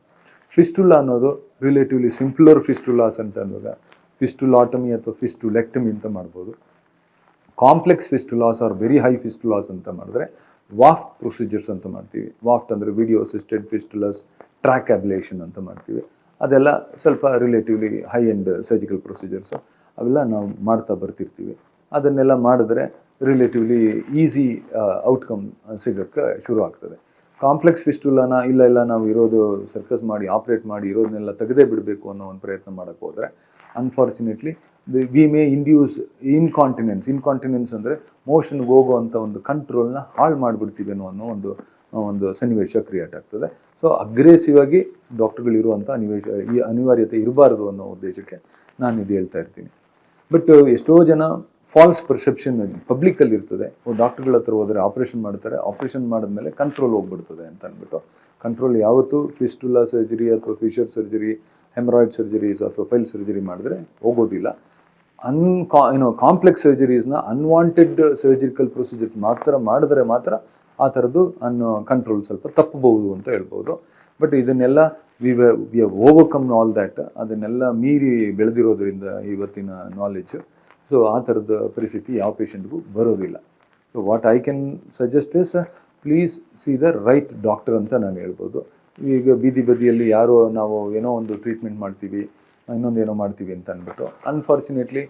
Speaker 1: ಫಿಸ್ಟುಲಾ ಅನ್ನೋದು ರಿಲೇಟಿವ್ಲಿ ಸಿಂಪ್ಲರ್ ಫಿಸ್ಟುಲಾಸ್ ಅಂತ ಅನ್ನುವಾಗ ಫಿಸ್ಟುಲಾಟಮಿ ಅಥವಾ ಫಿಸ್ಟುಲೆಕ್ಟಮಿ ಅಂತ ಮಾಡ್ಬೋದು. ಕಾಂಪ್ಲೆಕ್ಸ್ ಫಿಸ್ಟುಲಾಸ್ ಆರ್ ವೆರಿ ಹೈ ಫಿಸ್ಟುಲಾಸ್ ಅಂತ ಮಾಡಿದ್ರೆ ವಾಫ್ಟ್ ಪ್ರೊಸೀಜರ್ಸ್ ಅಂತ ಮಾಡ್ತೀವಿ. ವಾಫ್ಟ್ ಅಂದರೆ ವಿಡಿಯೋ ಅಸಿಸ್ಟೆಡ್ ಫಿಸ್ಟುಲಾಸ್, ಟ್ರ್ಯಾಕ್ ಅಬ್ಲೇಷನ್ ಅಂತ ಮಾಡ್ತೀವಿ. ಅದೆಲ್ಲ ಸ್ವಲ್ಪ relatively high end surgical procedures, ಅವೆಲ್ಲ ನಾವು ಮಾಡ್ತಾ ಬರ್ತಿರ್ತೀವಿ. ಅದನ್ನೆಲ್ಲ ಮಾಡಿದ್ರೆ ರಿಲೇಟಿವ್ಲಿ ಈಸಿ ಔಟ್ಕಮ್ ಸಿಗೋಕ್ಕೆ ಶುರು ಆಗ್ತದೆ. ಕಾಂಪ್ಲೆಕ್ಸ್ ಫಿಸ್ಟುಲಾನ ಇಲ್ಲ ನಾವು ಇರೋದು ಸರ್ಕಸ್ ಮಾಡಿ ಆಪ್ರೇಟ್ ಮಾಡಿ ಇರೋದನ್ನೆಲ್ಲ ತೆಗೆದೇ ಬಿಡಬೇಕು ಅನ್ನೋ ಒಂದು ಪ್ರಯತ್ನ ಮಾಡೋಕ್ಕೆ ಹೋದರೆ unfortunately we may induce incontinence ಅಂದರೆ ಮೋಷನ್ಗೆ ಹೋಗುವಂಥ ಒಂದು ಕಂಟ್ರೋಲ್ನ ಹಾಳು ಮಾಡಿಬಿಡ್ತೀವಿ ಅನ್ನೋ ಒಂದು ಸನ್ನಿವೇಶ ಕ್ರಿಯೇಟ್ ಆಗ್ತದೆ. ಸೊ ಅಗ್ರೆಸಿವ್ ಆಗಿ ಡಾಕ್ಟರ್ಗಳಿರುವಂಥ ಅನಿವಾರ್ಯತೆ ಇರಬಾರ್ದು ಅನ್ನೋ ಉದ್ದೇಶಕ್ಕೆ ನಾನು ಇದು ಹೇಳ್ತಾ ಇರ್ತೀನಿ. ಬಟ್ ಎಷ್ಟೋ ಜನ ಫಾಲ್ಸ್ ಪರ್ಸೆಪ್ಷನ್ ಪಬ್ಲಿಕ್ಕಲ್ಲಿ ಇರ್ತದೆ. ಡಾಕ್ಟರ್ಗಳ ಹತ್ರ ಹೋದರೆ ಆಪ್ರೇಷನ್ ಮಾಡ್ತಾರೆ, ಆಪ್ರೇಷನ್ ಮಾಡಿದ್ಮೇಲೆ ಕಂಟ್ರೋಲ್ ಹೋಗ್ಬಿಡ್ತದೆ ಅಂತ ಅಂದ್ಬಿಟ್ಟು. ಕಂಟ್ರೋಲ್ ಯಾವತ್ತೂ ಫಿಸ್ಟುಲಾ ಸರ್ಜರಿ ಅಥವಾ ಫಿಶರ್ ಸರ್ಜರಿ, ಹೆಮರಾಯ್ಡ್ ಸರ್ಜರೀಸ್ ಅಥವಾ ಫೈಲ್ ಸರ್ಜರಿ ಮಾಡಿದ್ರೆ ಹೋಗೋದಿಲ್ಲ. ಕಾಂಪ್ಲೆಕ್ಸ್ ಸರ್ಜರೀಸ್ನ ಅನ್ವಾಂಟೆಡ್ ಸರ್ಜಿಕಲ್ ಪ್ರೊಸೀಜರ್ಸ್ ಮಾಡಿದ್ರೆ ಮಾತ್ರ ಆ ಥರದ್ದು ಕಂಟ್ರೋಲ್ ಸ್ವಲ್ಪ ತಪ್ಪಬಹುದು ಅಂತ ಹೇಳ್ಬೋದು. ಬಟ್ ಇದನ್ನೆಲ್ಲ we have overcome all that. ಅದನ್ನೆಲ್ಲ ಮೀರಿ ಬೆಳೆದಿರೋದ್ರಿಂದ ಇವತ್ತಿನ ನಾಲೆಡ್ಜ್ ಸೊ ಆ ಥರದ ಪರಿಸ್ಥಿತಿ ಯಾವ ಪೇಷಂಟ್ಗೂ ಬರೋದಿಲ್ಲ. So what I can suggest is please C the right doctor ಅಂತ ನಾನು ಹೇಳ್ಬೋದು. ಈಗ ಬೀದಿ ಬದಿಯಲ್ಲಿ ಯಾರೋ ನಾವು ಏನೋ ಒಂದು ಟ್ರೀಟ್ಮೆಂಟ್ ಮಾಡ್ತೀವಿ, ಇನ್ನೊಂದೇನೋ ಮಾಡ್ತೀವಿ ಅಂತ ಅಂದ್ಬಿಟ್ಟು ಅನ್ಫಾರ್ಚುನೇಟ್ಲಿ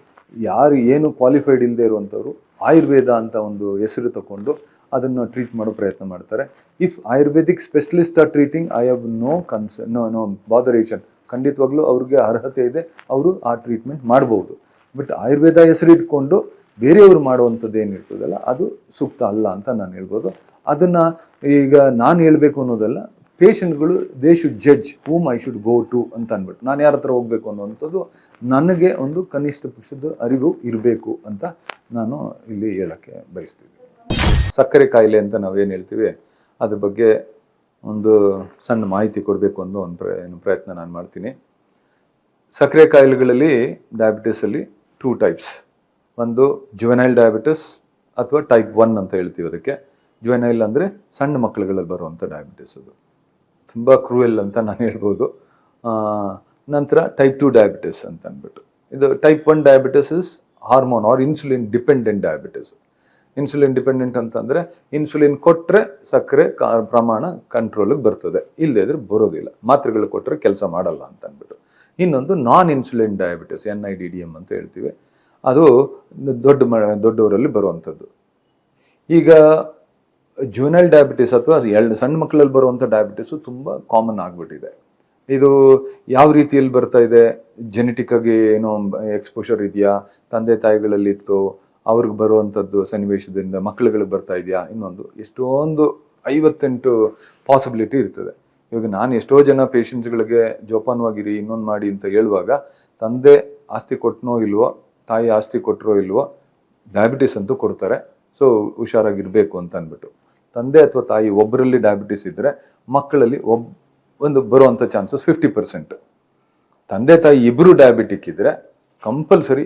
Speaker 1: ಯಾರು ಏನು ಕ್ವಾಲಿಫೈಡ್ ಇಲ್ಲದೆ ಇರುವಂಥವ್ರು ಆಯುರ್ವೇದ ಅಂತ ಒಂದು ಹೆಸರು ತಗೊಂಡು ಅದನ್ನು ಟ್ರೀಟ್ ಮಾಡೋ ಪ್ರಯತ್ನ ಮಾಡ್ತಾರೆ. If Ayurvedic specialist are treating, I have no botheration. ಖಂಡಿತವಾಗ್ಲೂ ಅವ್ರಿಗೆ ಅರ್ಹತೆ ಇದೆ, ಅವರು ಆ ಟ್ರೀಟ್ಮೆಂಟ್ ಮಾಡ್ಬೋದು. ಬಟ್ ಆಯುರ್ವೇದ ಹೆಸರು ಇಟ್ಕೊಂಡು ಬೇರೆಯವರು ಮಾಡುವಂಥದ್ದು ಏನಿರ್ತದಲ್ಲ ಅದು ಸೂಕ್ತ ಅಲ್ಲ ಅಂತ ನಾನು ಹೇಳ್ಬೋದು. ಅದನ್ನ ಈಗ ನಾನು ಹೇಳ್ಬೇಕು ಅನ್ನೋದಲ್ಲ, ಪೇಷಂಟ್ಗಳು they should judge whom I should go to ಅಂತ ಅಂದ್ಬಿಟ್ಟು ನಾನು ಯಾರ ಹತ್ರ ಹೋಗ್ಬೇಕು ಅನ್ನೋವಂಥದ್ದು ನನಗೆ ಒಂದು ಕನಿಷ್ಠ ಪಕ್ಷದ ಅರಿವು ಇರಬೇಕು ಅಂತ ನಾನು ಇಲ್ಲಿ ಹೇಳಕ್ಕೆ ಬಯಸ್ತೀನಿ. ಸಕ್ಕರೆ ಕಾಯಿಲೆ ಅಂತ ನಾವೇನು ಹೇಳ್ತೀವಿ ಅದ್ರ ಬಗ್ಗೆ ಒಂದು ಸಣ್ಣ ಮಾಹಿತಿ ಕೊಡಬೇಕು ಅನ್ನೋ ಒಂದು ಪ್ರಯತ್ನ ನಾನು ಮಾಡ್ತೀನಿ. ಸಕ್ಕರೆ ಕಾಯಿಲೆಗಳಲ್ಲಿ ಡಯಾಬಿಟಿಸಲ್ಲಿ 2 ಟೈಪ್ಸ್. ಒಂದು ಜುವೆನೈಲ್ ಡಯಾಬಿಟಿಸ್ ಅಥವಾ ಟೈಪ್ 1 ಅಂತ ಹೇಳ್ತೀವಿ ಅದಕ್ಕೆ. ಜುವೆನೈಲ್ ಅಂದರೆ ಸಣ್ಣ ಮಕ್ಕಳುಗಳಲ್ಲಿ ಬರುವಂಥ ಡಯಾಬಿಟಿಸ್, ಅದು ತುಂಬ ಕ್ರೂಯಲ್ ಅಂತ ನಾನು ಹೇಳ್ಬೋದು. ನಂತರ ಟೈಪ್ 2 ಡಯಾಬಿಟಿಸ್ ಅಂತ ಅಂದ್ಬಿಟ್ಟು, ಇದು type 1 diabetes is hormone or insulin dependent diabetes. Insulin dependent ಅಂತಂದರೆ ಇನ್ಸುಲಿನ್ ಕೊಟ್ಟರೆ ಸಕ್ಕರೆ ಪ್ರಮಾಣ ಕಂಟ್ರೋಲಿಗೆ ಬರ್ತದೆ, ಇಲ್ಲದೇ ಇದ್ರೆ ಬರೋದಿಲ್ಲ. ಮಾತ್ರೆಗಳು ಕೊಟ್ಟರೆ ಕೆಲಸ ಮಾಡಲ್ಲ ಅಂತ ಅಂದ್ಬಿಟ್ಟು. ಇನ್ನೊಂದು ನಾನ್ ಇನ್ಸುಲಿನ್ ಡಯಾಬಿಟಿಸ್, NIDDM ಅಂತ ಹೇಳ್ತೀವಿ, ಅದು ದೊಡ್ಡವರಲ್ಲಿ ಬರುವಂಥದ್ದು. ಈಗ ಜುವೆನೈಲ್ ಡಯಾಬಿಟಿಸ್ ಅಥವಾ ಸಣ್ಣ ಮಕ್ಕಳಲ್ಲಿ ಬರುವಂಥ ಡಯಾಬಿಟಿಸು ತುಂಬ ಕಾಮನ್ ಆಗಿಬಿಟ್ಟಿದೆ. ಇದು ಯಾವ ರೀತಿಯಲ್ಲಿ ಬರ್ತಾ ಇದೆ, ಜೆನೆಟಿಕ್ ಆಗಿ ಏನೋ ಎಕ್ಸ್ಪೋಷರ್ ಇದೆಯಾ, ತಂದೆ ತಾಯಿಗಳಲ್ಲಿ ಇತ್ತು, ಅವ್ರಿಗೆ ಬರುವಂಥದ್ದು ಸನ್ನಿವೇಶದಿಂದ ಮಕ್ಕಳುಗಳಿಗೆ ಬರ್ತಾ ಇದೆಯಾ, ಇನ್ನೊಂದು ಎಷ್ಟೊಂದು 58 ಪಾಸಿಬಿಲಿಟಿ ಇರ್ತದೆ. ಇವಾಗ ನಾನು ಎಷ್ಟೋ ಜನ ಪೇಷಂಟ್ಸ್ಗಳಿಗೆ ಜೋಪಾನವಾಗಿರಿ ಇನ್ನೊಂದು ಮಾಡಿ ಅಂತ ಹೇಳುವಾಗ ತಂದೆ ಆಸ್ತಿ ಕೊಟ್ಟನೋ ಇಲ್ವೋ, ತಾಯಿ ಆಸ್ತಿ ಕೊಟ್ಟರೋ ಇಲ್ವೋ, ಡಯಾಬಿಟಿಸ್ ಅಂತೂ ಕೊಡ್ತಾರೆ, ಸೊ ಹುಷಾರಾಗಿರ್ಬೇಕು ಅಂತ ಅಂದ್ಬಿಟ್ಟು. ತಂದೆ ಅಥವಾ ತಾಯಿ ಒಬ್ಬರಲ್ಲಿ ಡಯಾಬಿಟಿಸ್ ಇದ್ದರೆ ಮಕ್ಕಳಲ್ಲಿ ಒಂದು ಬರುವಂಥ ಚಾನ್ಸಸ್ 50%. ತಂದೆ ತಾಯಿ ಇಬ್ಬರು ಡಯಾಬಿಟಿಕ್ ಇದ್ದರೆ ಕಂಪಲ್ಸರಿ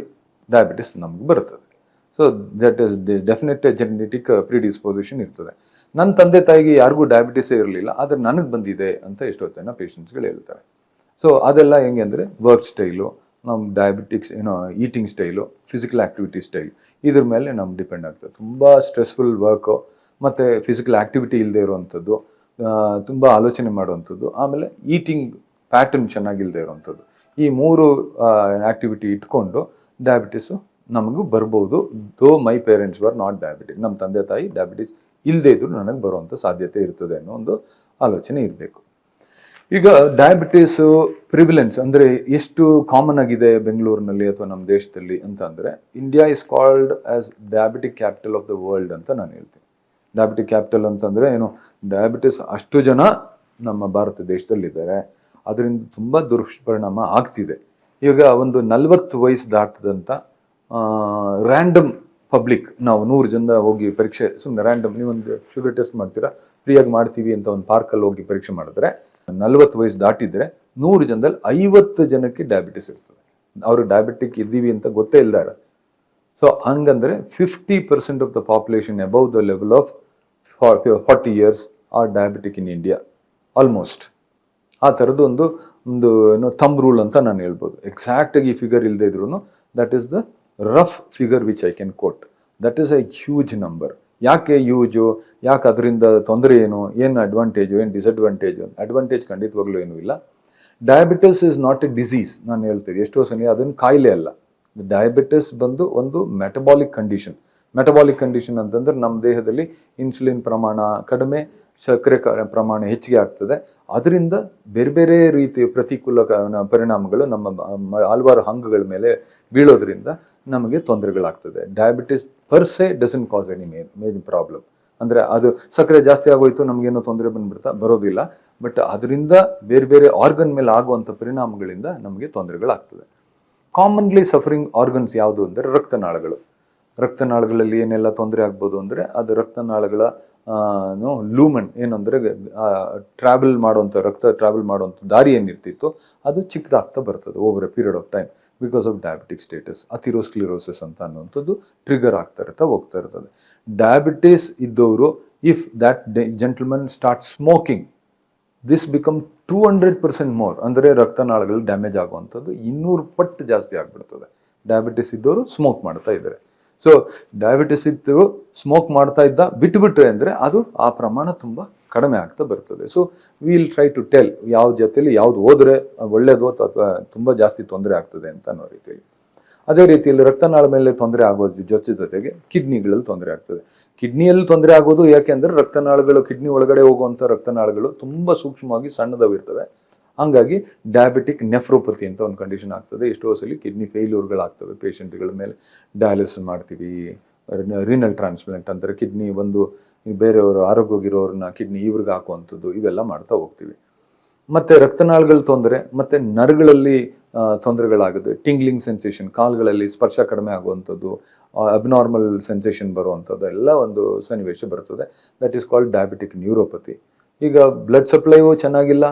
Speaker 1: ಡಯಾಬಿಟಿಸ್ ನಮ್ಗೆ ಬರ್ತದೆ. So that is definite genetic predisposition ಇರ್ತದೆ. ನನ್ನ ತಂದೆ ತಾಯಿಗೆ ಯಾರಿಗೂ ಡಯಾಬಿಟಿಸೇ ಇರಲಿಲ್ಲ, ಆದರೆ ನನಗೆ ಬಂದಿದೆ ಅಂತ ಎಷ್ಟೋ ಜನ ಪೇಷಂಟ್ಸ್ಗಳು ಹೇಳ್ತಾರೆ. ಸೊ ಅದೆಲ್ಲ ಹೆಂಗೆ ಅಂದರೆ ವರ್ಕ್ ಸ್ಟೈಲು, ನಮ್ಮ diabetics eating style, physical activity style, ಇದ್ರ ಮೇಲೆ ನಮ್ಗೆ ಡಿಪೆಂಡ್ ಆಗ್ತದೆ. ತುಂಬ ಸ್ಟ್ರೆಸ್ಫುಲ್ ವರ್ಕು ಮತ್ತು ಫಿಸಿಕಲ್ ಆ್ಯಕ್ಟಿವಿಟಿ ಇಲ್ಲದೆ ಇರುವಂಥದ್ದು, ತುಂಬ ಆಲೋಚನೆ ಮಾಡುವಂಥದ್ದು, ಆಮೇಲೆ ಈಟಿಂಗ್ ಪ್ಯಾಟರ್ನ್ ಚೆನ್ನಾಗಿಲ್ಲದೆ ಇರುವಂಥದ್ದು, ಈ 3 ಆ್ಯಕ್ಟಿವಿಟಿ ಇಟ್ಕೊಂಡು ಡಯಾಬಿಟಿಸು ನಮಗೂ ಬರ್ಬೋದು. ದೋ my parents were not diabetic, ನಮ್ಮ ತಂದೆ ತಾಯಿ ಡಯಾಬಿಟಿಸ್ ಇಲ್ಲದೇ ಇದ್ರೂ ನನಗೆ ಬರುವಂಥ ಸಾಧ್ಯತೆ ಇರ್ತದೆ ಅನ್ನೋ ಒಂದು ಆಲೋಚನೆ ಇರಬೇಕು. ಈಗ ಡಯಾಬಿಟಿಸು ಪ್ರಿವಿಲೆನ್ಸ್ ಅಂದರೆ ಎಷ್ಟು ಕಾಮನ್ ಆಗಿದೆ ಬೆಂಗಳೂರಿನಲ್ಲಿ ಅಥವಾ ನಮ್ಮ ದೇಶದಲ್ಲಿ ಅಂತ ಅಂದರೆ, India is called as diabetic capital of the world ಅಂತ ನಾನು ಹೇಳ್ತೀನಿ. ಡಯಾಬಿಟಿಕ್ ಕ್ಯಾಪಿಟಲ್ ಅಂತಂದರೆ ಏನು, ಡಯಾಬಿಟಿಸ್ ಅಷ್ಟು ಜನ ನಮ್ಮ ಭಾರತ ದೇಶದಲ್ಲಿದ್ದಾರೆ, ಅದರಿಂದ ತುಂಬ ದುಷ್ಪರಿಣಾಮ ಆಗ್ತಿದೆ. ಈಗ ಒಂದು 40 ವಯಸ್ಸು ದಾಟದಂಥ ರ್ಯಾಂಡಮ್ ಪಬ್ಲಿಕ್, ನಾವು 100 ಜನ ಹೋಗಿ ಪರೀಕ್ಷೆ ಸುಮ್ಮನೆ ರ್ಯಾಂಡಮ್, ನೀವೊಂದು ಶುಗರ್ ಟೆಸ್ಟ್ ಮಾಡ್ತೀರಾ, ಫ್ರೀಯಾಗಿ ಮಾಡ್ತೀವಿ ಅಂತ ಒಂದು ಪಾರ್ಕಲ್ಲಿ ಹೋಗಿ ಪರೀಕ್ಷೆ ಮಾಡಿದ್ರೆ 40 ವಯಸ್ಸು ದಾಟಿದ್ರೆ 100 ಜನದಲ್ಲಿ 50 ಜನಕ್ಕೆ ಡಯಾಬಿಟಿಸ್ ಇರ್ತದೆ. ಅವರು ಡಯಾಬಿಟಿಕ್ ಇದ್ದೀವಿ ಅಂತ ಗೊತ್ತೇ ಇಲ್ದಾರ. ಸೊ ಹಂಗಂದ್ರೆ 50% of the population above the level of 40 years are diabetic in India almost. ಆ ಥರದ್ದು ಒಂದು ಥಂಬ್ ರೂಲ್ ಅಂತ ನಾನು ಹೇಳ್ಬೋದು. ಎಕ್ಸಾಕ್ಟಾಗಿ ಫಿಗರ್ ಇಲ್ಲದೆ ಇದ್ರು that is the rough figure which I can quote. That is a huge number. ಯಾಕೆ ಹ್ಯೂಜು, ಯಾಕೆ ಅದರಿಂದ ತೊಂದರೆ ಏನು ಅಡ್ವಾಂಟೇಜು, ಏನು ಡಿಸಡ್ವಾಂಟೇಜು? ಅಡ್ವಾಂಟೇಜ್ ಖಂಡಿತವಾಗ್ಲೂ ಏನೂ ಇಲ್ಲ. Diabetes is not A disease, ನಾನು ಹೇಳ್ತೇನೆ ಎಷ್ಟೋ ಸಲ ಅದನ್ನು ಕಾಯಿಲೆ ಅಲ್ಲ. ಡಯಾಬಿಟಿಸ್ ಬಂದು ಒಂದು ಮೆಟಬಾಲಿಕ್ ಕಂಡೀಷನ್. ಮೆಟಬಾಲಿಕ್ ಕಂಡೀಷನ್ ಅಂತಂದ್ರೆ ನಮ್ಮ ದೇಹದಲ್ಲಿ ಇನ್ಸುಲಿನ್ ಪ್ರಮಾಣ ಕಡಿಮೆ, ಸಕ್ಕರೆ ಪ್ರಮಾಣ ಹೆಚ್ಚಿಗೆ ಆಗ್ತದೆ. ಅದರಿಂದ ಬೇರೆ ಬೇರೆ ರೀತಿಯ ಪ್ರತಿಕೂಲ ಪರಿಣಾಮಗಳು ನಮ್ಮ ಹಲವಾರು ಅಂಗಗಳ ಮೇಲೆ ಬೀಳೋದ್ರಿಂದ ನಮಗೆ ತೊಂದರೆಗಳಾಗ್ತದೆ. Diabetes per se doesn't cause any major problem. ಅಂದರೆ ಅದು ಸಕ್ಕರೆ ಜಾಸ್ತಿ ಆಗೋಯ್ತು ನಮಗೇನೋ ತೊಂದರೆ ಬರೋದಿಲ್ಲ, ಬಟ್ ಅದರಿಂದ ಬೇರೆ ಬೇರೆ ಆರ್ಗನ್ ಮೇಲೆ ಆಗುವಂಥ ಪರಿಣಾಮಗಳಿಂದ ನಮಗೆ ತೊಂದರೆಗಳಾಗ್ತದೆ. ಕಾಮನ್ಲಿ ಸಫರಿಂಗ್ ಆರ್ಗನ್ಸ್ ಯಾವುದು ಅಂದರೆ ರಕ್ತನಾಳಗಳು. ರಕ್ತನಾಳಗಳಲ್ಲಿ ಏನೆಲ್ಲ ತೊಂದರೆ ಆಗ್ಬೋದು ಅಂದರೆ, ಅದು ರಕ್ತನಾಳಗಳ ಲೂಮನ್ ಏನಂದರೆ ಟ್ರಾವೆಲ್ ಮಾಡುವಂಥ ರಕ್ತ ಟ್ರಾವೆಲ್ ಮಾಡುವಂಥ ದಾರಿ ಏನಿರ್ತಿತ್ತು ಅದು ಚಿಕ್ಕದಾಗ್ತಾ ಬರ್ತದೆ over a period of time because of diabetic status. Atherosclerosis ಅಂತ ಅನ್ನುವಂಥದ್ದು ಟ್ರಿಗರ್ ಆಗ್ತಾ ಹೋಗ್ತಾ ಇರ್ತದೆ. ಡಯಾಬಿಟಿಸ್ ಇದ್ದವರು if that gentleman start smoking, this become 200% more. ಅಂದರೆ ರಕ್ತನಾಳಗಳು ಡ್ಯಾಮೇಜ್ ಆಗುವಂಥದ್ದು 200 ಪಟ್ಟು ಜಾಸ್ತಿ ಆಗ್ಬಿಡ್ತದೆ ಡಯಾಬಿಟಿಸ್ ಇದ್ದವರು ಸ್ಮೋಕ್ ಮಾಡ್ತಾ ಇದ್ದಾರೆ. ಸೊ ಡಯಾಬಿಟಿಸ್ ಇದ್ದು ಸ್ಮೋಕ್ ಮಾಡ್ತಾ ಇದ್ದ ಬಿಟ್ಬಿಟ್ರೆ ಅಂದರೆ ಅದು ಆ ಪ್ರಮಾಣ ತುಂಬ ಕಡಿಮೆ ಆಗ್ತಾ ಬರ್ತದೆ. So will try to tell ಯಾವ ಜೊತೆಲಿ ಯಾವ್ದು ಹೋದ್ರೆ ಒಳ್ಳೇದು ಅಥವಾ ತುಂಬ ಜಾಸ್ತಿ ತೊಂದರೆ ಆಗ್ತದೆ ಅಂತ ಅನ್ನೋ ರೀತಿಯಲ್ಲಿ. ಅದೇ ರೀತಿಯಲ್ಲಿ ರಕ್ತನಾಳ ಮೇಲೆ ತೊಂದರೆ ಆಗೋದ್ರ ಜೊತೆಗೆ ಕಿಡ್ನಿಗಳಲ್ಲಿ ತೊಂದರೆ ಆಗ್ತದೆ. ಕಿಡ್ನಿಯಲ್ಲಿ ತೊಂದರೆ ಆಗೋದು ಯಾಕೆಂದ್ರೆ ರಕ್ತನಾಳಗಳು, ಕಿಡ್ನಿ ಒಳಗಡೆ ಹೋಗುವಂಥ ರಕ್ತನಾಳಗಳು ತುಂಬ ಸೂಕ್ಷ್ಮವಾಗಿ ಸಣ್ಣದವಿರ್ತವೆ. ಹಂಗಾಗಿ ಡಯಾಬಿಟಿಕ್ ನೆಫ್ರೋಪತಿ ಅಂತ ಒಂದು ಕಂಡೀಷನ್ ಆಗ್ತದೆ. ಎಷ್ಟೋ ಸಲ ಕಿಡ್ನಿ ಫೇಲ್ಯೂರ್ಗಳಾಗ್ತವೆ. ಪೇಷಂಟ್ಗಳ ಮೇಲೆ ಡಯಾಲಿಸಿಸ್ ಮಾಡ್ತೀವಿ, ರೀನಲ್ ಟ್ರಾನ್ಸ್ಪ್ಲಾಂಟ್ ಅಂತಾರೆ, ಕಿಡ್ನಿ ಒಂದು ಬೇರೆಯವರು ಆರೋಗ್ಯವಾಗಿರೋರನ್ನ ಕಿಡ್ನಿ ಇವ್ರಿಗೆ ಹಾಕುವಂಥದ್ದು, ಇವೆಲ್ಲ ಮಾಡ್ತಾ ಹೋಗ್ತೀವಿ. ಮತ್ತೆ ರಕ್ತನಾಳಗಳ ತೊಂದರೆ, ಮತ್ತೆ ನರಗಳಲ್ಲಿ ತೊಂದರೆಗಳಾಗುತ್ತೆ. ಟಿಂಗ್ಲಿಂಗ್ ಸೆನ್ಸೇಷನ್, ಕಾಲುಗಳಲ್ಲಿ ಸ್ಪರ್ಶ ಕಡಿಮೆ ಆಗುವಂಥದ್ದು, ಅಬ್ನಾರ್ಮಲ್ ಸೆನ್ಸೇಷನ್ ಬರುವಂಥದ್ದು ಎಲ್ಲ ಒಂದು ಸನ್ನಿವೇಶ ಬರ್ತದೆ. That is called diabetic neuropathy. ಈಗ ಬ್ಲಡ್ ಸಪ್ಲೈಯು ಚೆನ್ನಾಗಿಲ್ಲ,